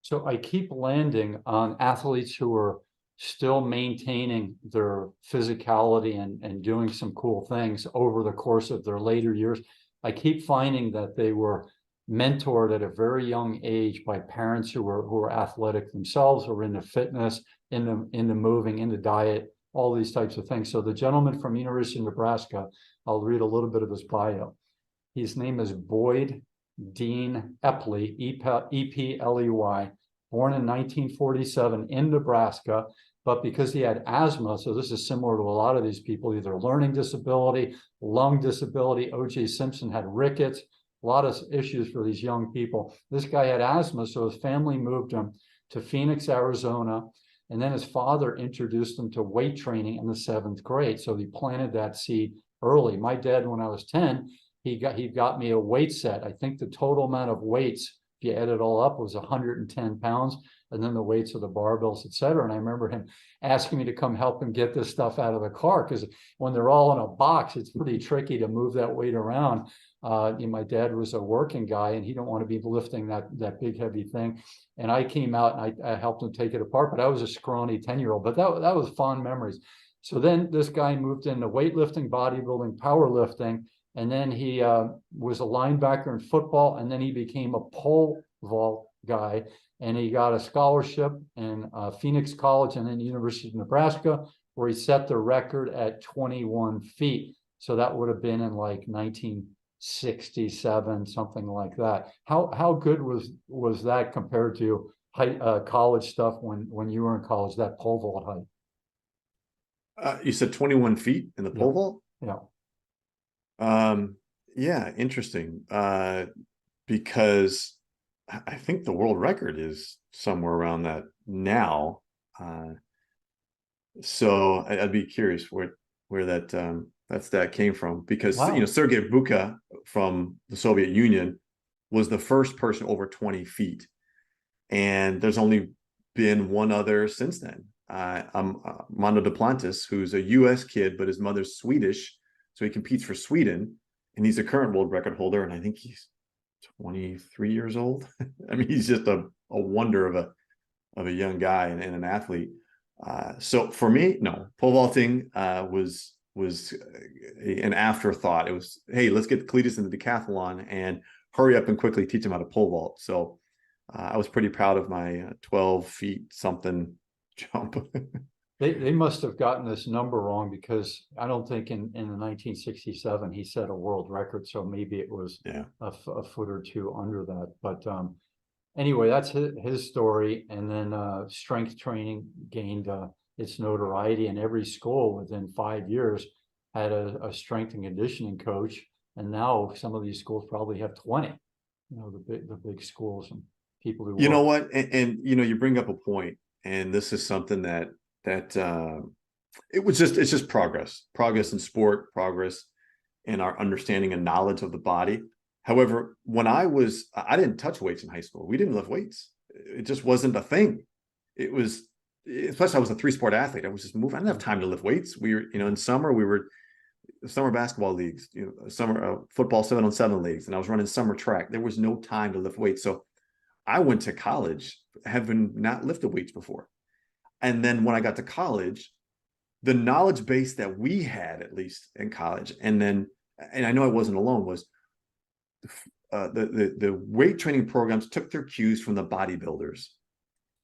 Speaker 3: So I keep landing on athletes who are still maintaining their physicality and doing some cool things over the course of their later years. I keep finding that they were mentored at a very young age by parents who were athletic themselves, or into fitness, into moving, into diet, all these types of things. So the gentleman from University of Nebraska, I'll read a little bit of his bio. His name is Boyd Dean Epley, E-P-L-E-Y, born in 1947 in Nebraska. But because he had asthma, so this is similar to a lot of these people, either learning disability, lung disability. O.J. Simpson had rickets, a lot of issues for these young people. This guy had asthma, so his family moved him to Phoenix, Arizona. And then his father introduced him to weight training in the 7th grade. So he planted that seed early. My dad, when I was 10, he got me a weight set. I think the total amount of weights, if you add it all up, was 110 pounds. And then the weights of the barbells, et cetera. And I remember him asking me to come help him get this stuff out of the car, because when they're all in a box, it's pretty tricky to move that weight around. My dad was a working guy, and he didn't want to be lifting that big, heavy thing. And I came out and I helped him take it apart, but I was a scrawny 10-year-old, but that was fond memories. So then this guy moved into weightlifting, bodybuilding, powerlifting, and then he was a linebacker in football, and then he became a pole vault guy. And he got a scholarship in Phoenix College and then University of Nebraska, where he set the record at 21 feet. So that would have been in like 1967, something like that. How good was that compared to college stuff when you were in college, that pole vault height?
Speaker 1: You said 21 feet in the pole vault?
Speaker 3: Yeah.
Speaker 1: Yeah, interesting. Because I think the world record is somewhere around that now. So I'd be curious where that came from, because
Speaker 3: Wow.
Speaker 1: Sergei Buka from the Soviet Union was the first person over 20 feet, and there's only been one other since then. Mando Duplantis, who's a U.S. kid, but his mother's Swedish, so he competes for Sweden, and he's the current world record holder, and I think he's 23 years old. I mean, he's just a wonder of a young guy and an athlete. So for me, no, pole vaulting was an afterthought. It was, hey, let's get Cletus in the decathlon and hurry up and quickly teach him how to pole vault. So I was pretty proud of my 12 feet something jump.
Speaker 3: They must have gotten this number wrong, because I don't think in the 1967 he set a world record. So maybe it was a foot or two under that. But anyway, that's his story. And then strength training gained its notoriety, and every school within 5 years had a strength and conditioning coach. And now some of these schools probably have 20, the big schools, and people who
Speaker 1: know what? And you bring up a point, and this is something that it's just progress in sport, progress in our understanding and knowledge of the body. However, when I didn't touch weights in high school. We didn't lift weights. It just wasn't a thing. It was, especially I was a 3-sport athlete. I was just moving. I didn't have time to lift weights. We were, in summer, we were summer basketball leagues, summer football 7-on-7 leagues, and I was running summer track. There was no time to lift weights. So I went to college having not lifted weights before. And then when I got to college, the knowledge base that we had, at least in college, and I know I wasn't alone, was the weight training programs took their cues from the bodybuilders,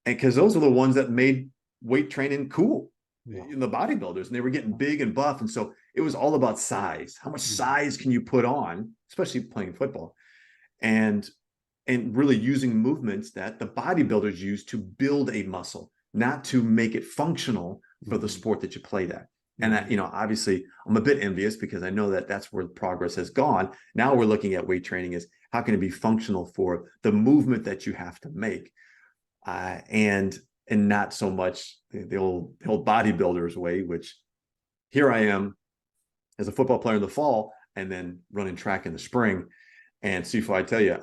Speaker 1: and because those are the ones that made weight training cool, in the bodybuilders, and they were getting big and buff, and so it was all about size. How much size can you put on, especially playing football, and really using movements that the bodybuilders use to build a muscle, not to make it functional for the sport that you played at. And that, obviously I'm a bit envious, because I know that that's where progress has gone. Now we're looking at weight training as how can it be functional for the movement that you have to make, and not so much the old bodybuilders way, which here I am as a football player in the fall and then running track in the spring. And Sifu, I tell you,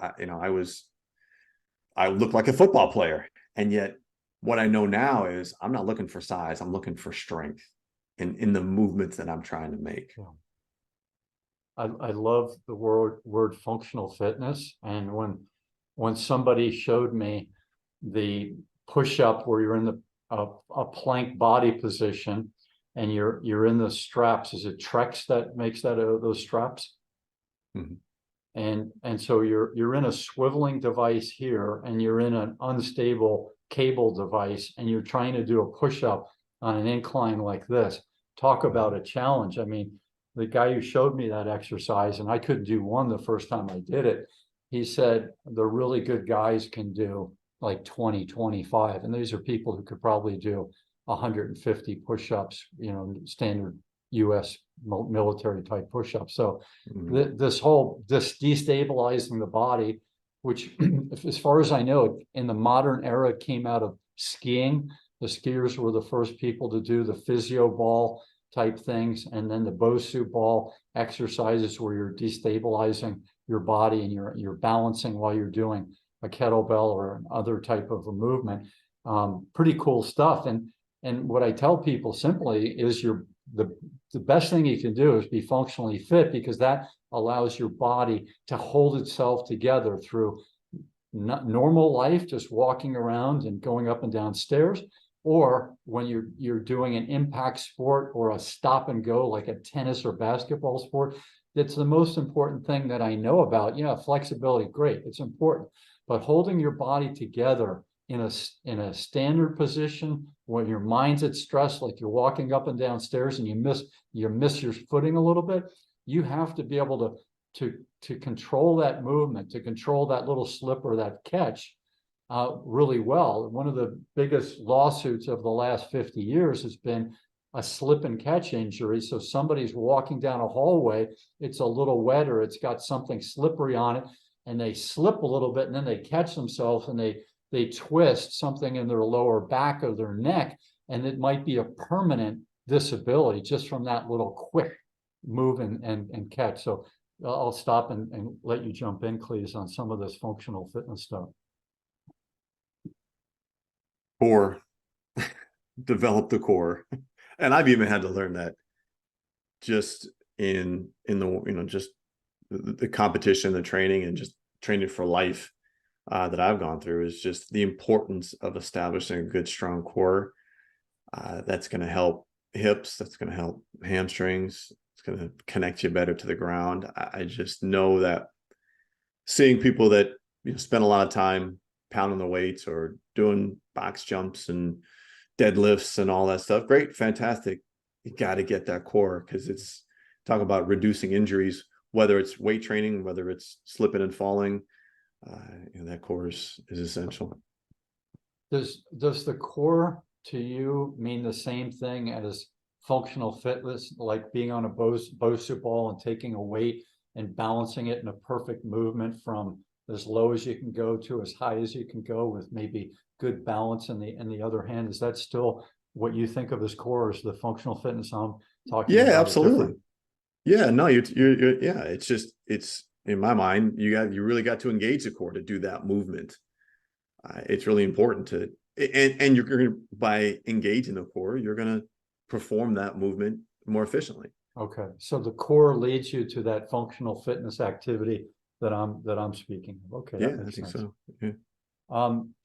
Speaker 1: I look like a football player, and yet what I know now is I'm not looking for size. I'm looking for strength in the movements that I'm trying to make.
Speaker 3: I love the word functional fitness. And when somebody showed me the push-up where you're in the a plank body position, and you're in the straps. Is it Trex that makes that those straps?
Speaker 1: Mhm.
Speaker 3: And so you're in a swiveling device here, and you're in an unstable cable device, and you're trying to do a push-up on an incline like this. Talk about a challenge. I mean, the guy who showed me that exercise, and I couldn't do one the first time I did it, he said the really good guys can do like 20, 25. And these are people who could probably do 150 push-ups, standard US military type push-ups. So this destabilizing the body, which as far as I know, in the modern era came out of skiing. The skiers were the first people to do the physio ball type things, and then the Bosu ball exercises where you're destabilizing your body and you're balancing while you're doing a kettlebell or other type of a movement. Pretty cool stuff. And what I tell people simply is the best thing you can do is be functionally fit, because that allows your body to hold itself together through normal life, just walking around and going up and down stairs, or when you're doing an impact sport or a stop and go like a tennis or basketball sport. That's the most important thing that I know about. Flexibility, great, it's important, but holding your body together in a standard position when your mind's at stress, like you're walking up and down stairs and you miss your footing a little bit, you have to be able to control that movement, to control that little slip or that catch really well. One of the biggest lawsuits of the last 50 years has been a slip and catch injury. So somebody's walking down a hallway, it's a little wet or it's got something slippery on it, and they slip a little bit and then they catch themselves and they twist something in their lower back or their neck, and it might be a permanent disability just from that little quick move and catch. So I'll stop and let you jump in, Cletus, on some of this functional fitness stuff.
Speaker 1: Core, develop the core. And I've even had to learn that just in the, just the competition, the training, and just training for life that I've gone through, is just the importance of establishing a good, strong core. That's going to help hips. That's going to help hamstrings. It's going to connect you better to the ground. I just know that seeing people that spend a lot of time pounding the weights or doing box jumps and deadlifts and all that stuff, great, fantastic. You got to get that core, because it's talk about reducing injuries, whether it's weight training, whether it's slipping and falling. That core is essential.
Speaker 3: Does the core to you mean the same thing as functional fitness, like being on a Bosu ball and taking a weight and balancing it in a perfect movement from as low as you can go to as high as you can go with maybe good balance in the other hand? Is that still what you think of as core, as the functional fitness I'm talking about?
Speaker 1: Yeah, absolutely. Yeah, no, you're yeah. It's in my mind, you really got to engage the core to do that movement. It's really important to, and you're going to, by engaging the core, you're going to perform that movement more efficiently.
Speaker 3: Okay, so the core leads you to that functional fitness activity that I'm speaking of. Okay,
Speaker 1: yeah, I think so. Yeah.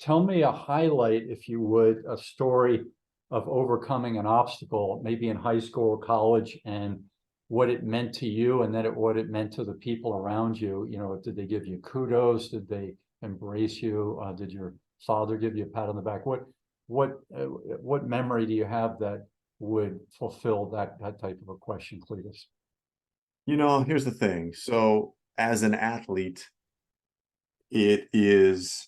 Speaker 3: Tell me a highlight, if you would, a story of overcoming an obstacle, maybe in high school or college, and what it meant to you, and then what it meant to the people around you. Did they give you kudos? Did they embrace you? Did your father give you a pat on the back? What memory do you have that would fulfill that type of a question, Cletus?
Speaker 1: Here's the thing. So as an athlete, it is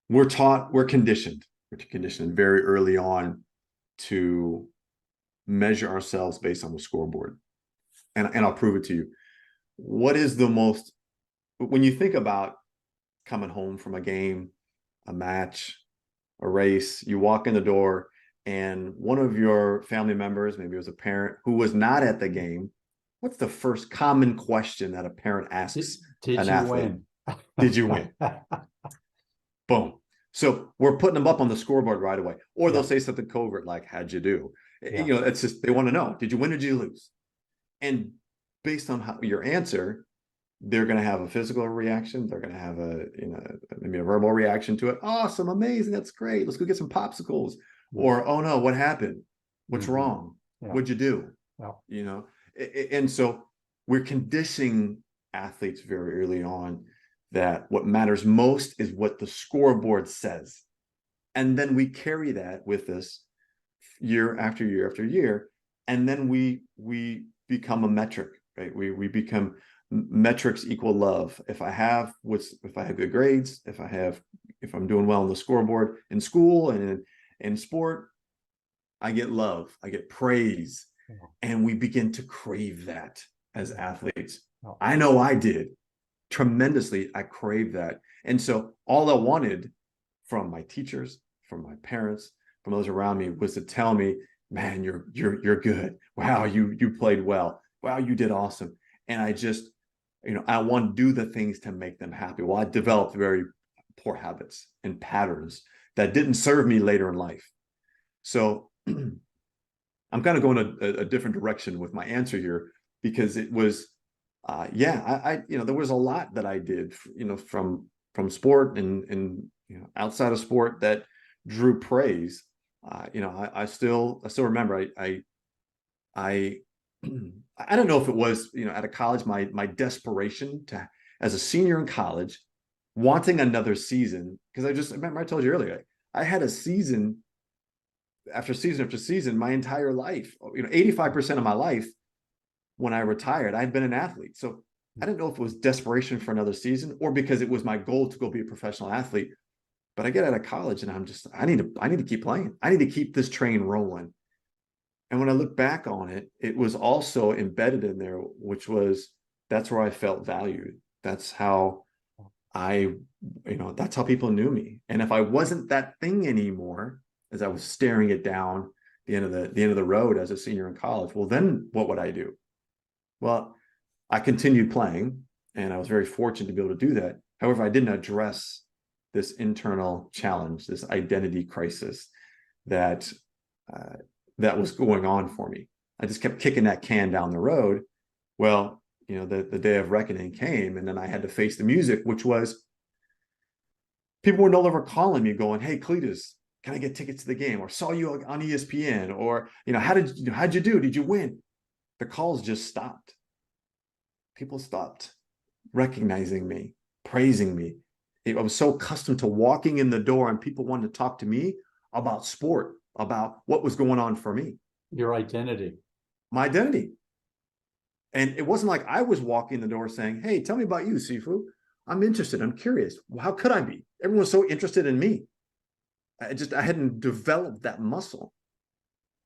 Speaker 1: we're conditioned very early on to measure ourselves based on the scoreboard. And I'll prove it to you. What is the most, when you think about coming home from a game, a match, a race, you walk in the door and one of your family members, maybe it was a parent who was not at the game, what's the first common question that a parent asks
Speaker 3: Did
Speaker 1: an
Speaker 3: you
Speaker 1: athlete?
Speaker 3: win?
Speaker 1: Did you win? Boom. So we're putting them up on the scoreboard right away. Or they'll say something covert like, how'd you do? It's just, they want to know, did you win or did you lose? And based on your answer, they're going to have a physical reaction. They're going to have a, maybe a verbal reaction to it. Awesome, amazing, that's great. Let's go get some popsicles. Or, oh no, what happened? What's wrong?
Speaker 3: Yeah.
Speaker 1: What'd you do?
Speaker 3: Yeah.
Speaker 1: And so we're conditioning athletes very early on that what matters most is what the scoreboard says. And then we carry that with us year after year after year. And then we become a metric, right? We become metrics equal love. If I have good grades, if I'm doing well on the scoreboard in school and in sport, I get love, I get praise. And we begin to crave that as athletes. I know I did tremendously. I craved that. And so all I wanted from my teachers, from my parents, from those around me was to tell me, man, you're good. Wow, you played well. Wow, you did awesome. And I just, I want to do the things to make them happy. Well, I developed very poor habits and patterns that didn't serve me later in life. So I'm kind of going a different direction with my answer here, because it was, there was a lot that I did, from sport and outside of sport that drew praise. I still remember I don't know if it was, out of college, my desperation to, as a senior in college, wanting another season, because I remember I told you earlier, I had a season after season after season my entire life. 85% of my life when I retired, I'd been an athlete. So I didn't know if it was desperation for another season or because it was my goal to go be a professional athlete. But I get out of college and I need to keep playing. I need to keep this train rolling. And when I look back on it, it was also embedded in there, which was, that's where I felt valued. That's how that's how people knew me. And if I wasn't that thing anymore, as I was staring it down the end of the road as a senior in college, well, then what would I do? Well, I continued playing, and I was very fortunate to be able to do that. However, I didn't address this internal challenge, this identity crisis that was going on for me. I just kept kicking that can down the road. Well, the day of reckoning came, and then I had to face the music, which was people were no longer calling me going, "Hey, Cletus, can I get tickets to the game?" Or "Saw you on ESPN," or how'd you do? Did you win? The calls just stopped. People stopped recognizing me, praising me. I was so accustomed to walking in the door and people wanted to talk to me about sport, about what was going on for me.
Speaker 3: Your identity.
Speaker 1: My identity. And it wasn't like I was walking the door saying, "Hey, tell me about you, Sifu. I'm interested. I'm curious." Well, how could I be? Everyone's so interested in me. I hadn't developed that muscle.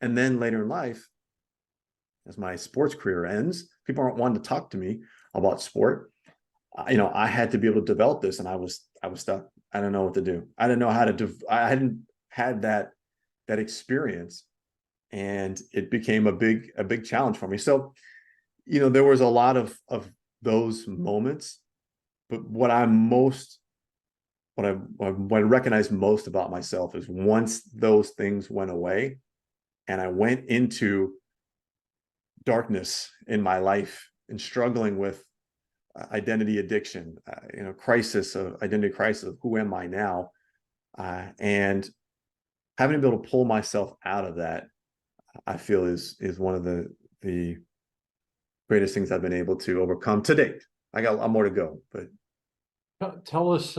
Speaker 1: And then later in life, as my sports career ends, people aren't wanting to talk to me about sport. I had to be able to develop this, and I was stuck. I don't know what to do. I didn't know how to I hadn't had that experience, and it became a big challenge for me. So, there was a lot of those moments, but what I recognize most about myself is once those things went away and I went into darkness in my life and struggling with identity addiction, identity crisis of who am I now, and having to be able to pull myself out of that, I feel is one of the greatest things I've been able to overcome to date. I got a lot more to go, but
Speaker 3: tell us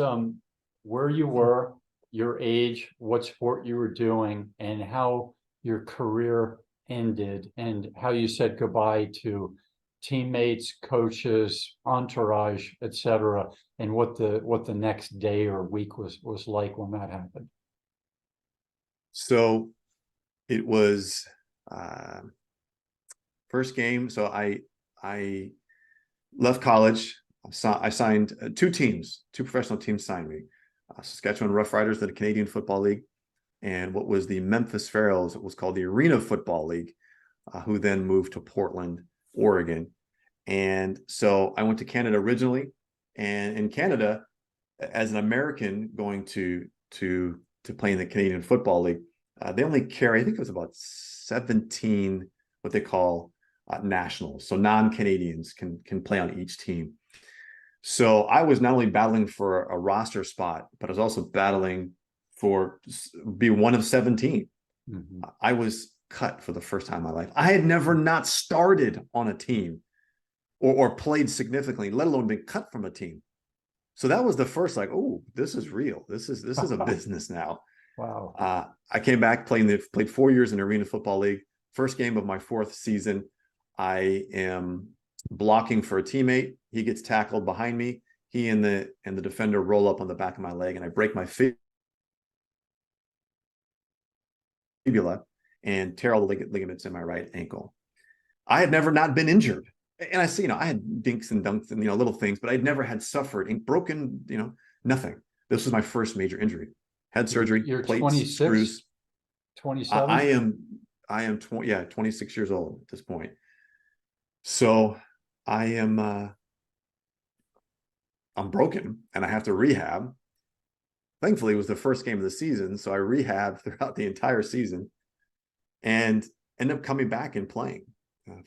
Speaker 3: where you were, your age, what sport you were doing, and how your career ended, and how you said goodbye to teammates, coaches, entourage, etc., and what the next day or week was like when that happened.
Speaker 1: So it was first game. So I left college. I signed two professional teams signed me. Saskatchewan Roughriders of the Canadian Football League, and what was the Memphis Pharaohs, it was called the Arena Football League, who then moved to Portland, Oregon. And so I went to Canada originally, and in Canada, as an American going to play in the Canadian Football League, they only carry, I think it was about 17 what they call nationals. So non-Canadians can play on each team. So I was not only battling for a roster spot, but I was also battling for be one of 17.
Speaker 3: Mhm.
Speaker 1: I was cut for the first time in my life. I had never not started on a team or played significantly, let alone been cut from a team. So that was the first, like, oh, this is real. This is a business now.
Speaker 3: Wow.
Speaker 1: I came back played 4 years in the Arena Football League. First game of my fourth season, I am blocking for a teammate. He gets tackled behind me. He and the defender roll up on the back of my leg, and I break my fibula and tear all the ligaments in my right ankle. I had never not been injured. And I see, I had dinks and dunks and, little things, but I'd never had suffered and broken, nothing. This was my first major injury. Had surgery,
Speaker 3: You're
Speaker 1: plates,
Speaker 3: 26,
Speaker 1: screws.
Speaker 3: 27?
Speaker 1: I am 26 years old at this point. So I am, I'm broken and I have to rehab. Thankfully, it was the first game of the season. So I rehabbed throughout the entire season and ended up coming back and playing.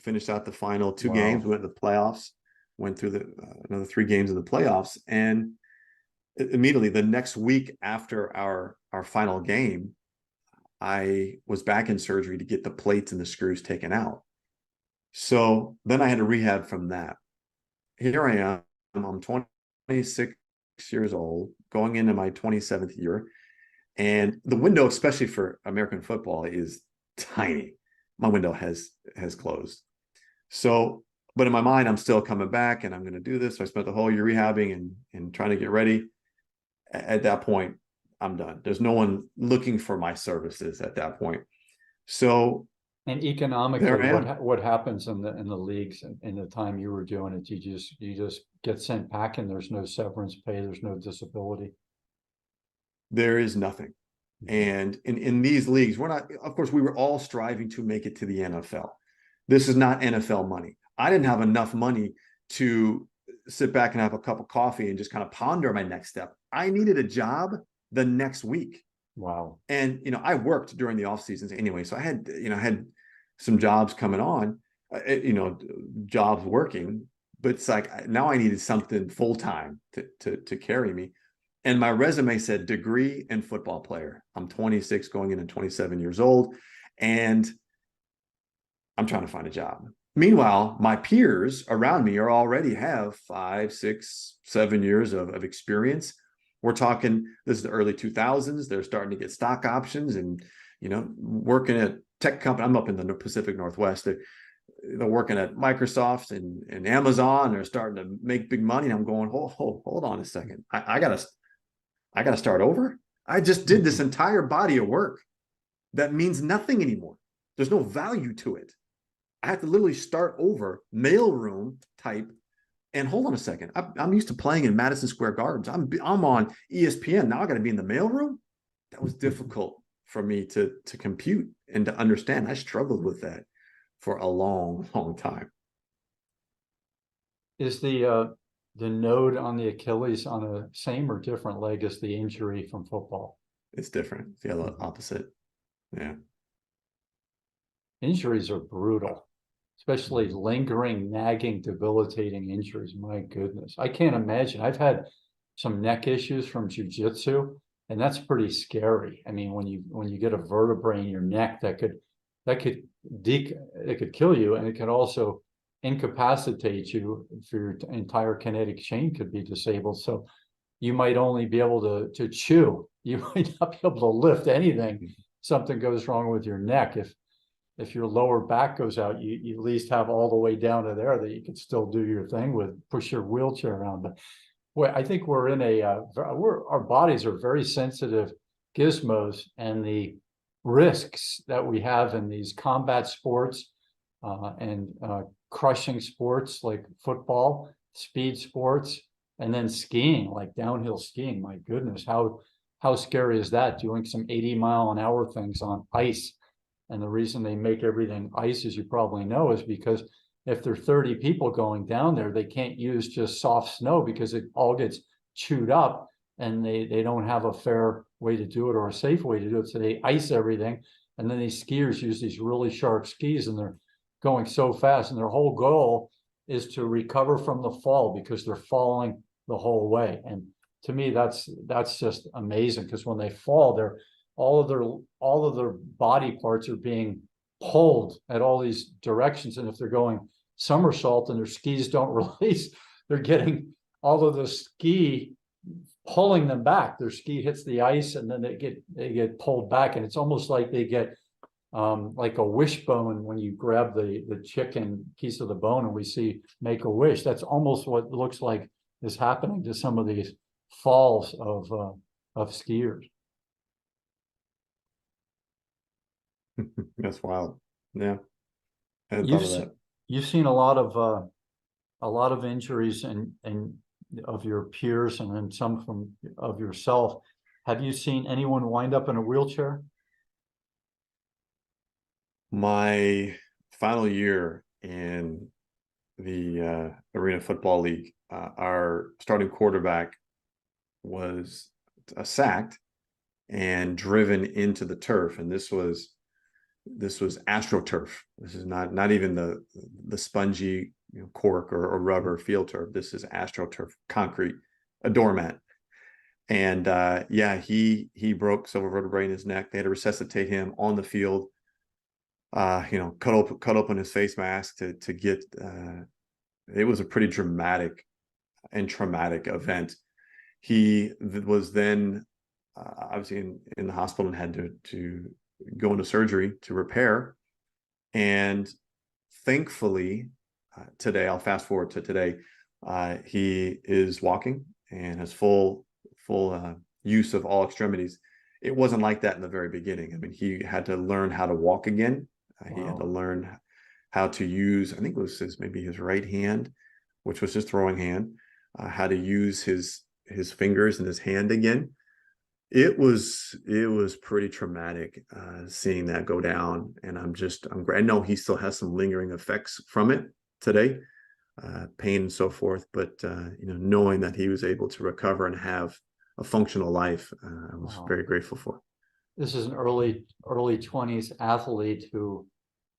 Speaker 1: Finished out the final 2 games, went to the playoffs, went through the another 3 games in the playoffs, and immediately the next week after our final game, I was back in surgery to get the plates and the screws taken out. So then I had to rehab from that. Here I am. I'm 26 years old, going into my 27th year, and the window, especially for American football, is tiny. My window has closed. So, but in my mind, I'm still coming back and I'm going to do this. So I spent the whole year rehabbing and trying to get ready. At that point, I'm done. There's no one looking for my services at that point. So,
Speaker 3: and economically,
Speaker 1: there I am.
Speaker 3: what happens in the leagues in the time you were doing it? You just get sent packing. There's no severance pay. There's no disability.
Speaker 1: There is nothing. And in these leagues, we're not, of course, we were all striving to make it to the NFL. This is not NFL money. I didn't have enough money to sit back and have a cup of coffee and just kind of ponder my next step. I needed a job the next week.
Speaker 3: Wow.
Speaker 1: And, I worked during the off seasons anyway. So I had, had some jobs coming on, jobs working, but it's like, now I needed something full-time to carry me. And my resume said degree and football player. I'm 26 going into 27 years old, and I'm trying to find a job. Meanwhile, my peers around me already have 5, 6, 7 years of experience. We're talking, this is the early 2000s. They're starting to get stock options and, working at tech company. I'm up in the Pacific Northwest. They're working at Microsoft and Amazon. They're starting to make big money. And I'm going, hold on a second. I gotta start over. I just did this entire body of work that means nothing anymore. There's no value to it. I have to literally start over, mailroom type. And hold on a second. I'm used to playing in Madison Square Gardens. I'm on ESPN. Now I got to be in the mailroom. That was difficult for me to compute and to understand. I struggled with that for a long, long time.
Speaker 3: Is the node on the Achilles on a same or different leg as the injury from football?
Speaker 1: It's different. It's the opposite. Yeah.
Speaker 3: Injuries are brutal, especially lingering, nagging, debilitating injuries. My goodness. I can't imagine. I've had some neck issues from jiu-jitsu, and that's pretty scary. I mean, when you get a vertebrae in your neck that could kill you, and it could also incapacitate you for your entire kinetic chain could be disabled. So you might only be able to chew. You might not be able to lift anything. Something goes wrong with your neck. If your lower back goes out, you at least have all the way down to there that you can still do your thing with, push your wheelchair around. But boy, I think we're in our bodies are very sensitive gizmos, and the risks that we have in these combat sports and crushing sports like football, speed sports, and then skiing, like downhill skiing. My goodness, how scary is that? Doing some 80-mile-an-hour things on ice. And the reason they make everything ice, as you probably know, is because if there are 30 people going down there, they can't use just soft snow because it all gets chewed up, and they don't have a fair way to do it or a safe way to do it. So they ice everything. And then these skiers use these really sharp skis, and they're going so fast. And their whole goal is to recover from the fall because they're falling the whole way. And to me, that's just amazing, because when they fall, they're all of their body parts are being pulled at all these directions. And if they're going somersault and their skis don't release, they're getting all of the ski pulling them back. Their ski hits the ice and then they get pulled back. And it's almost like they get like a wishbone when you grab the chicken piece of the bone and we see make a wish. That's almost what looks like is happening to some of these falls of skiers.
Speaker 1: That's wild. Yeah. I hadn't thought of that.
Speaker 3: You've seen a lot of injuries and of your peers and then some of yourself. Have you seen anyone wind up in a wheelchair?
Speaker 1: My final year in the Arena Football League, our starting quarterback was sacked and driven into the turf, and this was AstroTurf. This is not even the spongy cork or rubber field turf. This is AstroTurf, concrete, a doormat. And he broke several vertebrae in his neck. They had to resuscitate him on the field. Cut open his face mask to get. It was a pretty dramatic and traumatic event. He was then obviously in the hospital and had to go into surgery to repair. And thankfully, today, I'll fast forward to today, he is walking and has full use of all extremities. It wasn't like that in the very beginning. I mean, he had to learn how to walk again. He had to learn how to use, I think it was maybe his right hand, which was his throwing hand, how to use his fingers and his hand again. It was pretty traumatic seeing that go down, and I'm I know he still has some lingering effects from it today, pain and so forth. But knowing that he was able to recover and have a functional life, I was very grateful for.
Speaker 3: This is an early 20s athlete who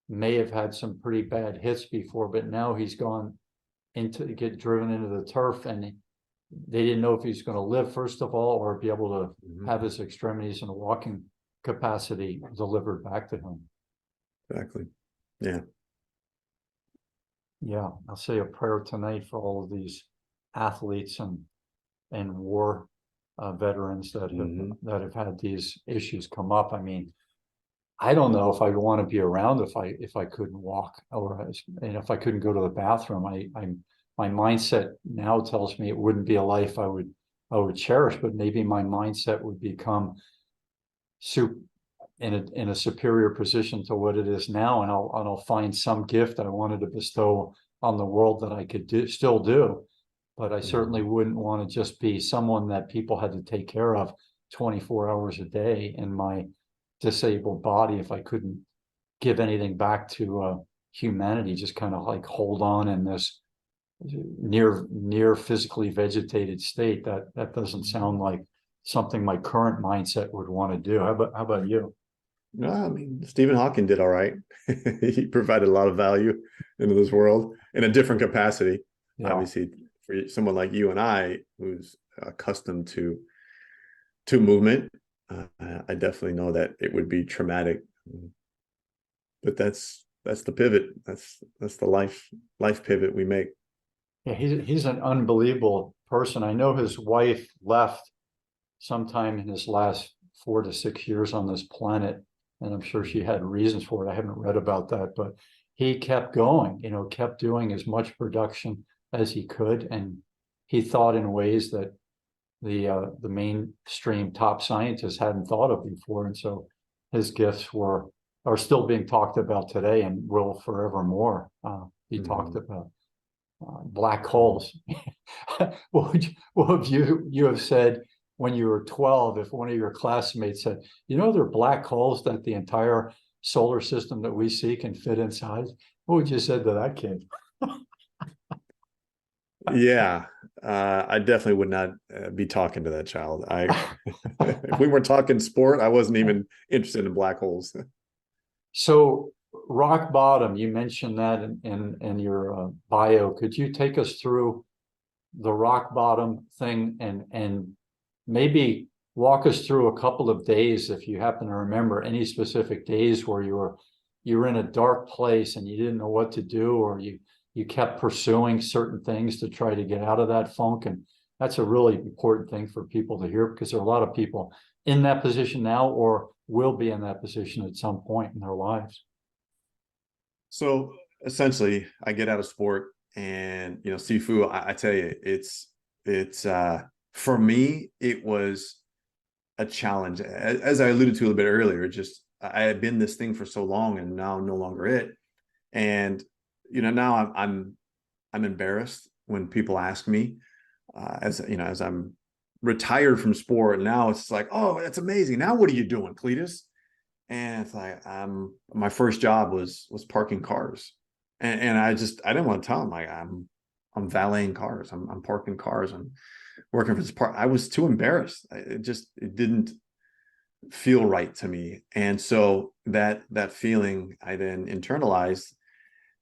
Speaker 3: may have had some pretty bad hits before, but now he's gone get driven into the turf, and they didn't know if he's going to live, first of all, or be able to have his extremities and walking capacity delivered back to him.
Speaker 1: Exactly. Yeah.
Speaker 3: Yeah. I'll say a prayer tonight for all of these athletes and war veterans that have had these issues come up. I mean, I don't know if I'd want to be around if I couldn't walk, or if I couldn't go to the bathroom. My mindset now tells me it wouldn't be a life I would cherish, but maybe my mindset would become in a superior position to what it is now, and I'll find some gift I wanted to bestow on the world that I could still do. But I certainly wouldn't want to just be someone that people had to take care of 24 hours a day in my disabled body if I couldn't give anything back to humanity, just kind of like hold on in this near physically vegetated state. That doesn't sound like something my current mindset would want to do. How about you?
Speaker 1: No, I mean, Stephen Hawking did all right. He provided a lot of value into this world in a different capacity. Yeah. Obviously, for someone like you and I, who's accustomed to movement, I definitely know that it would be traumatic. But that's the pivot. That's the life pivot we make.
Speaker 3: Yeah, he's an unbelievable person. I know his wife left sometime in his last 4 to 6 years on this planet, and I'm sure she had reasons for it. I haven't read about that, but he kept going, kept doing as much production as he could, and he thought in ways that the mainstream top scientists hadn't thought of before, and so his gifts are still being talked about today and will forevermore be talked about. Black holes. What have you have said when you were 12 if one of your classmates said, there are black holes that the entire solar system that we see can fit inside? What would you say to that kid?
Speaker 1: Yeah, I definitely would not be talking to that child. If we were talking sport, I wasn't even interested in black holes.
Speaker 3: So rock bottom, you mentioned that in your bio. Could you take us through the rock bottom thing, and maybe walk us through a couple of days, if you happen to remember any specific days where you were in a dark place and you didn't know what to do, or you kept pursuing certain things to try to get out of that funk. And that's a really important thing for people to hear, because there are a lot of people in that position now, or will be in that position at some point in their lives.
Speaker 1: So essentially, I get out of sport, and Sifu, I tell you, it's for me, it was a challenge. As I alluded to a little bit earlier, just I had been this thing for so long, and now no longer it. And now I'm embarrassed when people ask me, as I'm retired from sport. Now it's like, oh, that's amazing. Now what are you doing, Cletus? And it's like, my first job was parking cars, and I didn't want to tell them, like, I'm valeting cars, I'm parking cars, I'm working for this park. I was too embarrassed. It didn't feel right to me. And so that feeling I then internalized,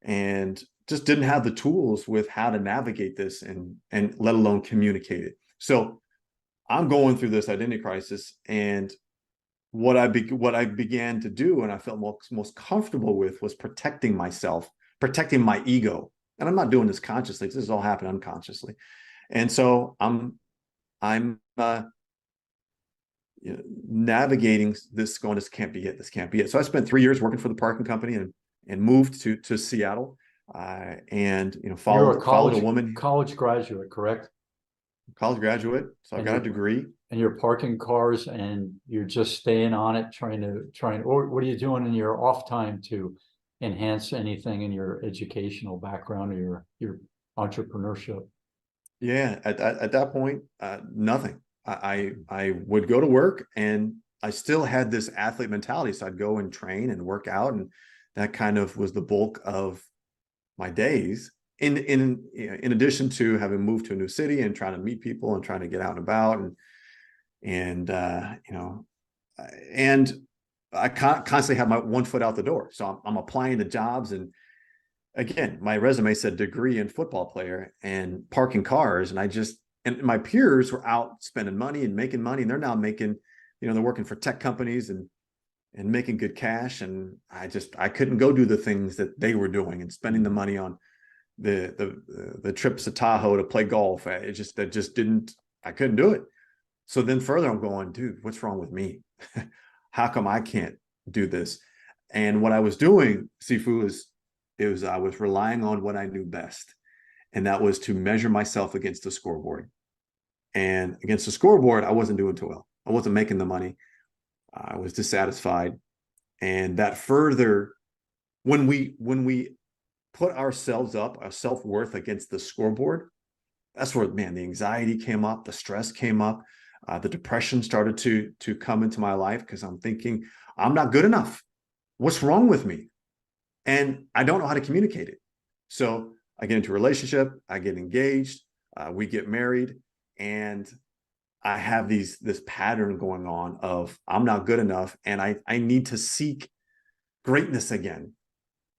Speaker 1: and just didn't have the tools with how to navigate this, and let alone communicate it. So I'm going through this identity crisis, and what I began to do, and I felt most comfortable with, was protecting myself, protecting my ego. And I'm not doing this consciously. This has all happened unconsciously. And so I'm navigating this, going, this can't be it. This can't be it. So I spent 3 years working for the parking company, and moved to Seattle, and followed a woman.
Speaker 3: College graduate, correct?
Speaker 1: College graduate. So I got a degree.
Speaker 3: And you're parking cars, and you're just staying on it, or what are you doing in your off time to enhance anything in your educational background or your entrepreneurship?
Speaker 1: Yeah, at that point, nothing. I would go to work, and I still had this athlete mentality. So I'd go and train and work out, and that kind of was the bulk of my days. In addition to having moved to a new city and trying to meet people and trying to get out and about, and I constantly have my one foot out the door. So I'm applying to jobs, and again, my resume said degree in football player and parking cars, and my peers were out spending money and making money, and they're now making, they're working for tech companies and making good cash, and I couldn't go do the things that they were doing and spending the money on the trips to Tahoe to play golf. I couldn't do it. So then further, I'm going, dude, what's wrong with me? How come I can't do this? And what I was doing, Sifu, I was relying on what I knew best, and that was to measure myself against the scoreboard. And against the scoreboard, I wasn't doing too well. I wasn't making the money. I was dissatisfied. And that further, when we put ourselves up, our self-worth against the scoreboard, that's where, man, the anxiety came up, the stress came up, the depression started to come into my life, because I'm thinking, I'm not good enough. What's wrong with me? And I don't know how to communicate it. So I get into a relationship, I get engaged, we get married, and I have this pattern going on of, I'm not good enough, and I need to seek greatness again.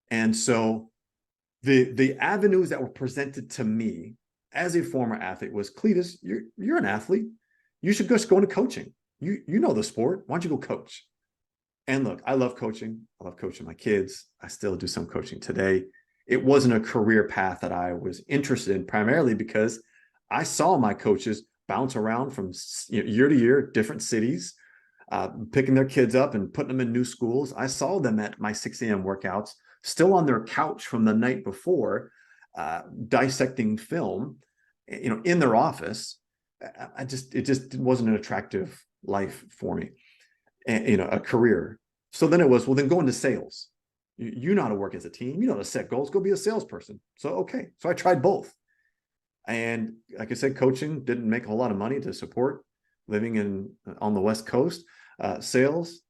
Speaker 1: And so the avenues that were presented to me as a former athlete was, Cletus, you're an athlete. You should just go into coaching. You know the sport. Why don't you go coach? And look, I love coaching. I love coaching my kids. I still do some coaching today. It wasn't a career path that I was interested in, primarily because I saw my coaches bounce around from year to year, different cities, picking their kids up and putting them in new schools. I saw them at my 6 a.m. workouts, still on their couch from the night before, dissecting film, in their office. It just wasn't an attractive life for me, and, a career. So then it was, well, then go into sales. You know how to work as a team. You know how to set goals. Go be a salesperson. So, okay. So I tried both. And like I said, coaching didn't make a whole lot of money to support living on the West Coast. Sales,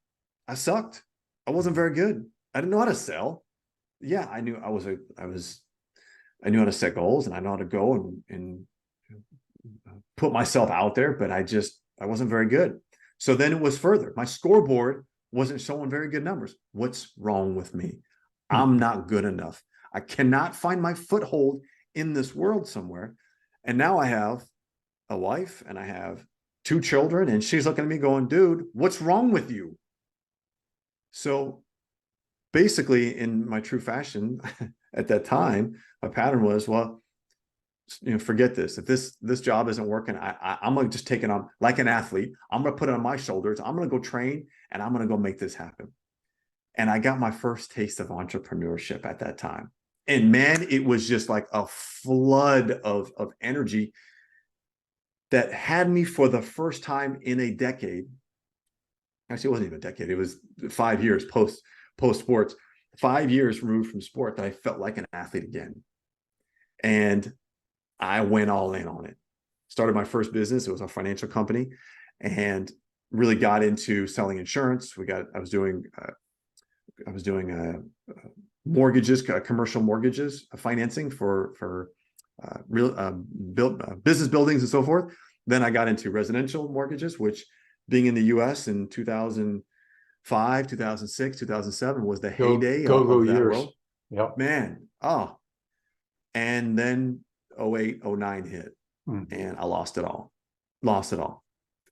Speaker 1: I sucked. I wasn't very good. I didn't know how to sell. Yeah, I knew I knew how to set goals, and I know how to go and put myself out there, but I wasn't very good. So then it was further. My scoreboard wasn't showing very good numbers. What's wrong with me? I'm not good enough. I cannot find my foothold in this world somewhere. And now I have a wife and I have 2 children, and she's looking at me going, dude, what's wrong with you? So basically, in my true fashion at that time, my pattern was, well, forget this. If this job isn't working, I'm gonna just take it on like an athlete. I'm gonna put it on my shoulders. I'm gonna go train and I'm gonna go make this happen. And I got my first taste of entrepreneurship at that time. And man, it was just like a flood of energy that had me for the first time in a decade. Actually, it wasn't even a decade. It was 5 years post sports, 5 years removed from sport, that I felt like an athlete again. And I went all in on it. Started my first business. It was a financial company, and really got into selling insurance. I was doing mortgages, commercial mortgages, financing for business buildings and so forth. Then I got into residential mortgages, which, being in the U.S. in 2005, 2006, 2007 was the heyday of that
Speaker 3: years.
Speaker 1: world.
Speaker 3: Yep.
Speaker 1: Man, and then 08, 09 hit, and I lost it all.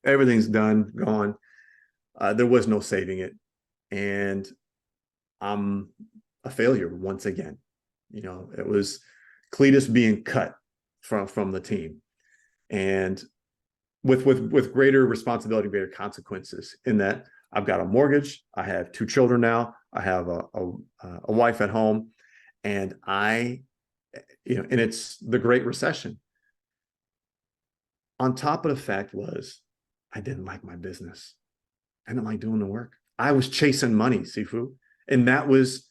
Speaker 1: Everything's done, gone. There was no saving it, and I'm a failure once again. It was Cletus being cut from the team, and with greater responsibility, greater consequences, in that I've got a mortgage, I have 2 children now, I have a wife at home, and and it's the Great Recession. On top of the fact was, I didn't like my business. I didn't like doing the work. I was chasing money, Sifu. And it was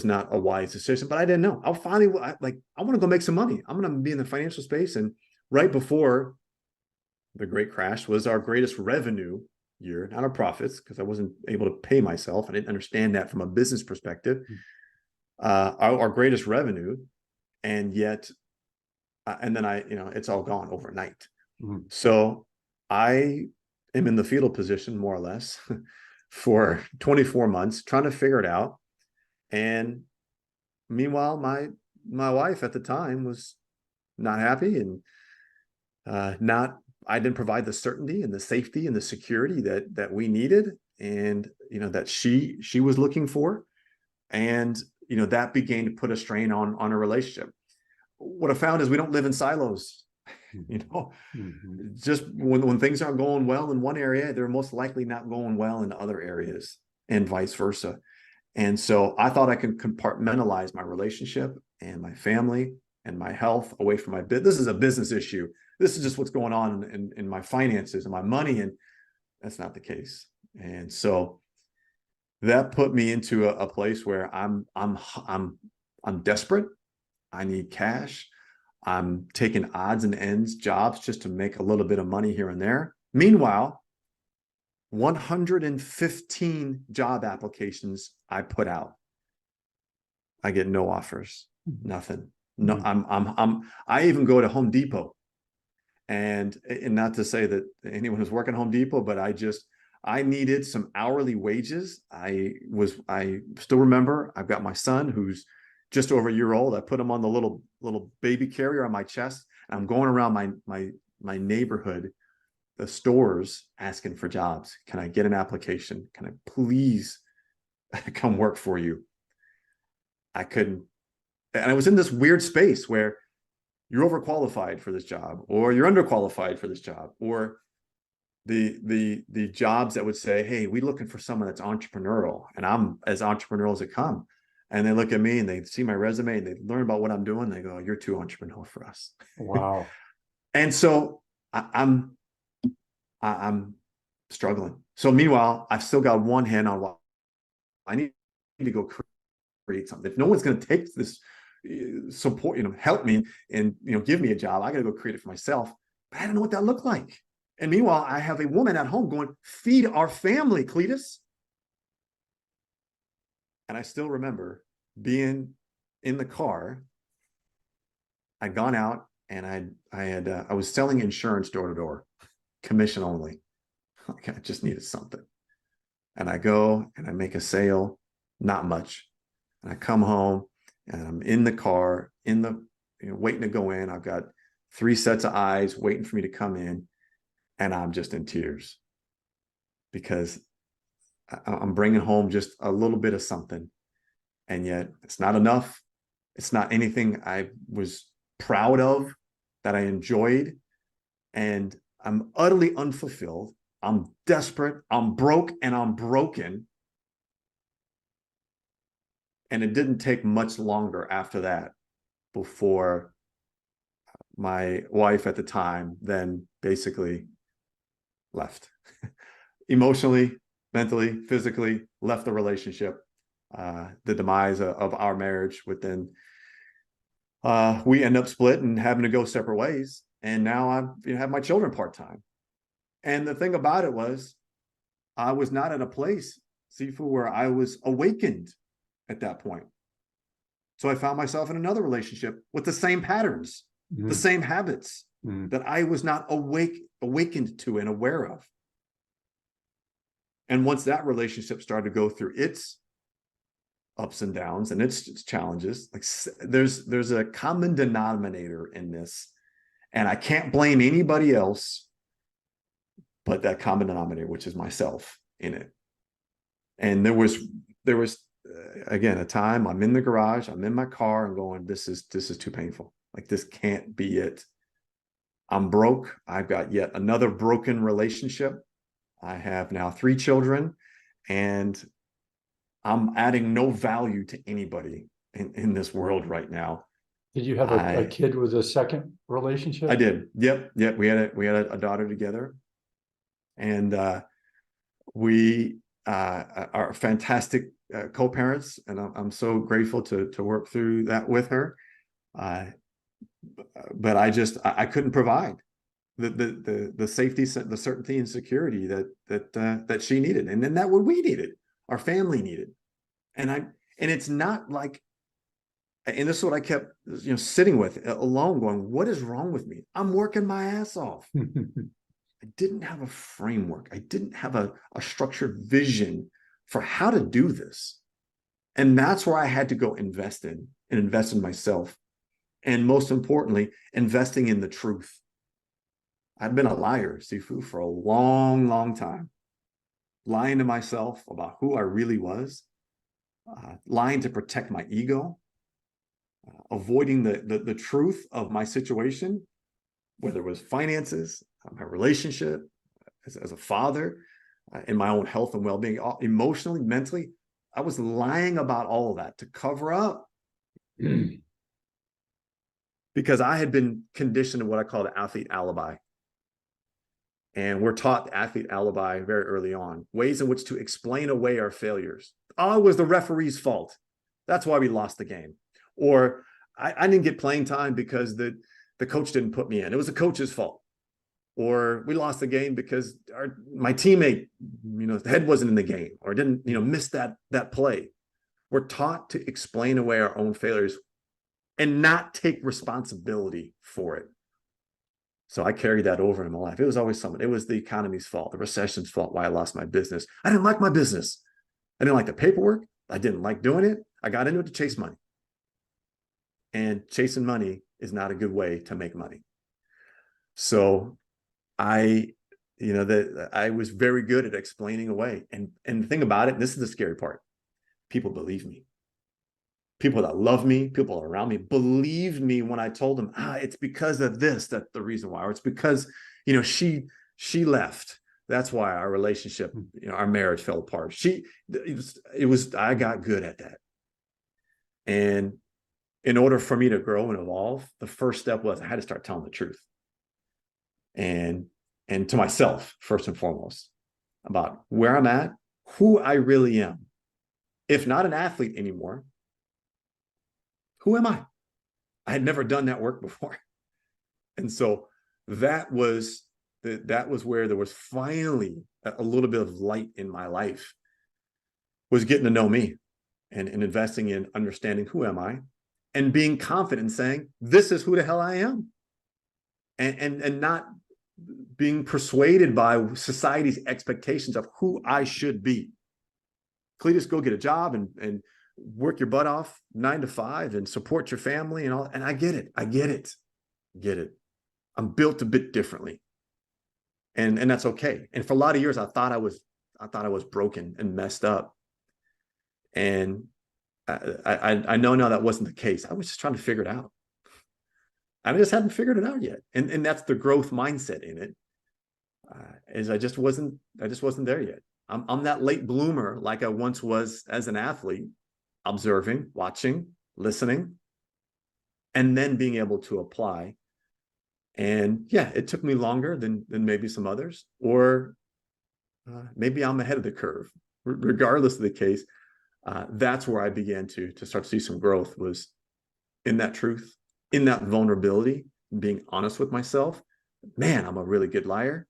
Speaker 1: not a wise decision, but I didn't know. I want to go make some money. I'm going to be in the financial space. And right before the great crash was our greatest revenue year, not our profits, because I wasn't able to pay myself. I didn't understand that from a business perspective. Our greatest revenue, and yet, and then it's all gone overnight. So I am in the fetal position, more or less, for 24 months, trying to figure it out. And meanwhile, my wife at the time was not happy, and I didn't provide the certainty and the safety and the security that we needed, and that she was looking for. And that began to put a strain on a relationship. What I found is we don't live in silos. Just when things aren't going well in one area, they're most likely not going well in other areas, and vice versa. And so I thought I could compartmentalize my relationship and my family and my health away from my business. This is a business issue. This is just what's going on in my finances and my money, and that's not the case. And so that put me into a place where I'm desperate. I need cash. I'm taking odds and ends jobs just to make a little bit of money here and there. Meanwhile, 115 job applications I put out. I get no offers, nothing. No, I even go to Home Depot, and not to say that anyone who's working at Home Depot, but I needed some hourly wages. I still remember, I've got my son who's just over a year old. I put him on the little baby carrier on my chest, and I'm going around my neighborhood, the stores, asking for jobs. Can I get an application? Can I please come work for you? I couldn't. And I was in this weird space where you're overqualified for this job, or you're underqualified for this job, or the jobs that would say, hey, we're looking for someone that's entrepreneurial, and I'm as entrepreneurial as it come. And they look at me and they see my resume and they learn about what I'm doing. They go, you're too entrepreneurial for us.
Speaker 3: Wow.
Speaker 1: And so I'm struggling. So meanwhile, I've still got one hand on what I need to go create something. If no one's going to take this support, help me and, give me a job, I got to go create it for myself. But I don't know what that looked like. And meanwhile, I have a woman at home going, feed our family, Cletus. And I still remember being in the car. I'd gone out and I was selling insurance door to door, commission only. I just needed something. And I go and I make a sale, not much. And I come home and I'm in the car, in the waiting to go in. I've got 3 sets of eyes waiting for me to come in, and I'm just in tears because I'm bringing home just a little bit of something, and yet it's not enough. It's not anything I was proud of, that I enjoyed, and I'm utterly unfulfilled. I'm desperate. I'm broke, and I'm broken. And it didn't take much longer after that before my wife at the time then basically left. Emotionally, mentally, physically, left the relationship. The demise of our marriage within, we end up split and having to go separate ways. And now I have my children part-time. And the thing about it was, I was not at a place, Sifu, where I was awakened at that point. So I found myself in another relationship with the same patterns, the same habits that I was not awakened to and aware of. And once that relationship started to go through its ups and downs and its challenges, like there's a common denominator in this, and I can't blame anybody else but that common denominator, which is myself in it. And there was again a time I'm in the garage, I'm in my car, and going, this is too painful. Like, this can't be it. I'm broke. I've got yet another broken relationship. I have now 3 children, and I'm adding no value to anybody in this world right now.
Speaker 3: Did you have a kid with a second relationship?
Speaker 1: I did. Yep. We had a daughter together, and we are fantastic co-parents, and I'm so grateful to work through that with her. But I couldn't provide the safety, the certainty, and security that she needed, and then that what we needed, our family needed. And it's not like, and this is what I kept sitting with alone, going, what is wrong with me? I'm working my ass off. I didn't have a framework. I didn't have a structured vision for how to do this. And that's where I had to go invest in myself. And most importantly, investing in the truth. I'd been a liar, Sifu, for a long, long time. Lying to myself about who I really was, lying to protect my ego, avoiding the truth of my situation, whether it was finances, my relationship, as a father, in my own health and well-being, emotionally, mentally. I was lying about all of that to cover up. Because I had been conditioned in what I call the athlete alibi. And we're taught the athlete alibi very early on, ways in which to explain away our failures. Oh, it was the referee's fault. That's why we lost the game. Or I didn't get playing time because the coach didn't put me in. It was the coach's fault. Or we lost the game because my teammate, the head wasn't in the game, or didn't, miss that play. We're taught to explain away our own failures and not take responsibility for it. So I carried that over in my life. It was always someone. It was the economy's fault, the recession's fault, why I lost my business. I didn't like my business. I didn't like the paperwork. I didn't like doing it. I got into it to chase money. And chasing money is not a good way to make money. So I was very good at explaining away. And the thing about it, and this is the scary part, people believe me. People that love me, people around me, believed me when I told them, it's because of this, that's the reason why, or it's because, she left. That's why our relationship, our marriage fell apart. I got good at that. And in order for me to grow and evolve, the first step was I had to start telling the truth. And to myself, first and foremost, about where I'm at, who I really am. If not an athlete anymore, who am I? I had never done that work before. And so that was where there was finally a little bit of light in my life, was getting to know me and investing in understanding who am I, and being confident in saying, this is who the hell I am. And not being persuaded by society's expectations of who I should be. Cletus, go get a job and work your butt off 9 to 5 and support your family and all. And I get it. I'm built a bit differently. And that's okay. And for a lot of years, I thought I was broken and messed up. And I know now that wasn't the case. I was just trying to figure it out. I just hadn't figured it out yet. And that's the growth mindset in it. Is I just wasn't there yet. I'm that late bloomer like I once was as an athlete, observing, watching, listening, and then being able to apply. And yeah, it took me longer than maybe some others, or maybe I'm ahead of the curve. Regardless of the case, that's where I began to start to see some growth, was in that truth, in that vulnerability, being honest with myself. Man, I'm a really good liar,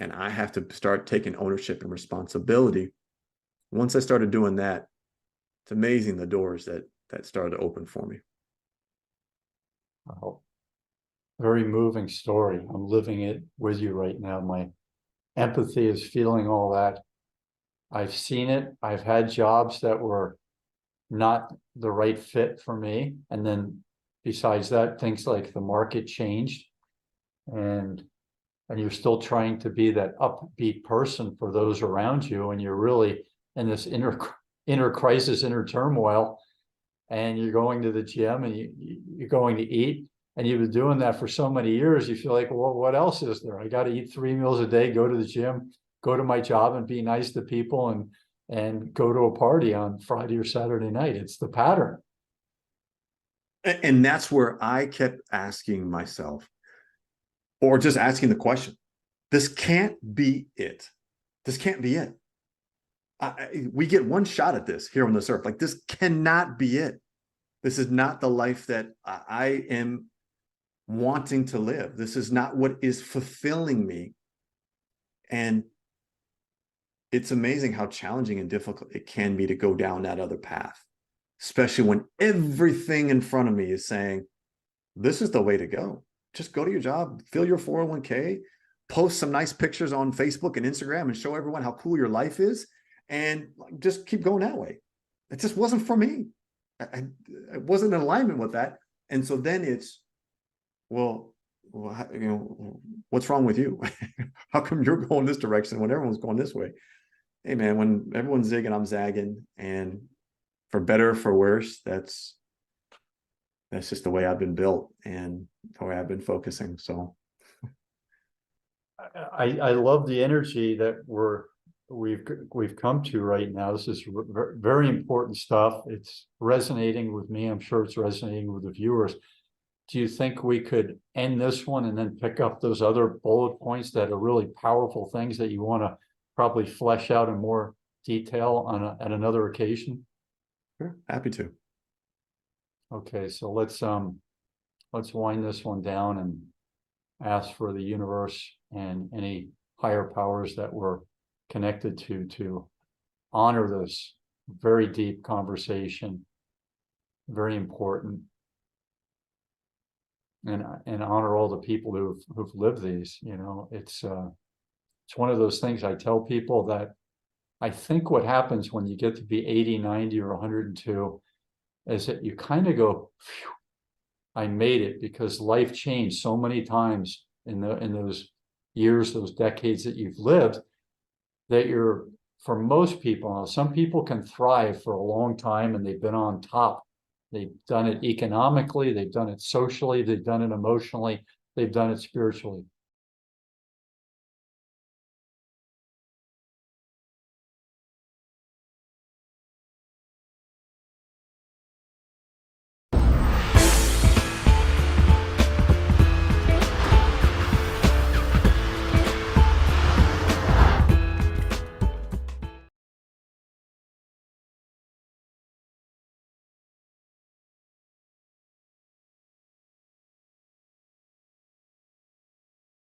Speaker 1: and I have to start taking ownership and responsibility. Once I started doing that, it's amazing the doors that started to open for me.
Speaker 3: Wow. Very moving story. I'm living it with you right now. My empathy is feeling all that. I've seen it. I've had jobs that were not the right fit for me. And then besides that, things like the market changed, and you're still trying to be that upbeat person for those around you. And you're really in this inner crisis, inner turmoil, and you're going to the gym and you're going to eat. And you've been doing that for so many years, you feel like, well, what else is there? I got to eat 3 meals a day, go to the gym, go to my job and be nice to people, and go to a party on Friday or Saturday night. It's the pattern.
Speaker 1: And that's where I kept asking myself, or just asking the question, this can't be it. This can't be it. We get one shot at this here on this earth. Like, this cannot be it. This is not the life that I am wanting to live. This is not what is fulfilling me. And it's amazing how challenging and difficult it can be to go down that other path, especially when everything in front of me is saying, this is the way to go. Just go to your job, fill your 401k, post some nice pictures on Facebook and Instagram and show everyone how cool your life is, and just keep going that way. It just wasn't for me. I wasn't in alignment with that. And so then it's, well, what's wrong with you? How come you're going this direction when everyone's going this way? Hey man, when everyone's zigging, I'm zagging. And for better or for worse, that's just the way I've been built and the way I've been focusing. So
Speaker 3: I love the energy that we've come to right now. This is very important stuff. It's resonating with me. I'm sure it's resonating with the viewers. Do you think we could end this one and then pick up those other bullet points that are really powerful things that you want to probably flesh out in more detail at another occasion?
Speaker 1: Sure, happy to.
Speaker 3: Okay, so let's wind this one down and ask for the universe and any higher powers that we're connected to honor this very deep conversation, very important, and honor all the people who've lived these. It's one of those things I tell people, that I think what happens when you get to be 80, 90, or 102 is that you kind of go, phew, I made it, because life changed so many times in those years, those decades that you've lived, that you're, for most people, now some people can thrive for a long time and they've been on top. They've done it economically, they've done it socially, they've done it emotionally, they've done it spiritually.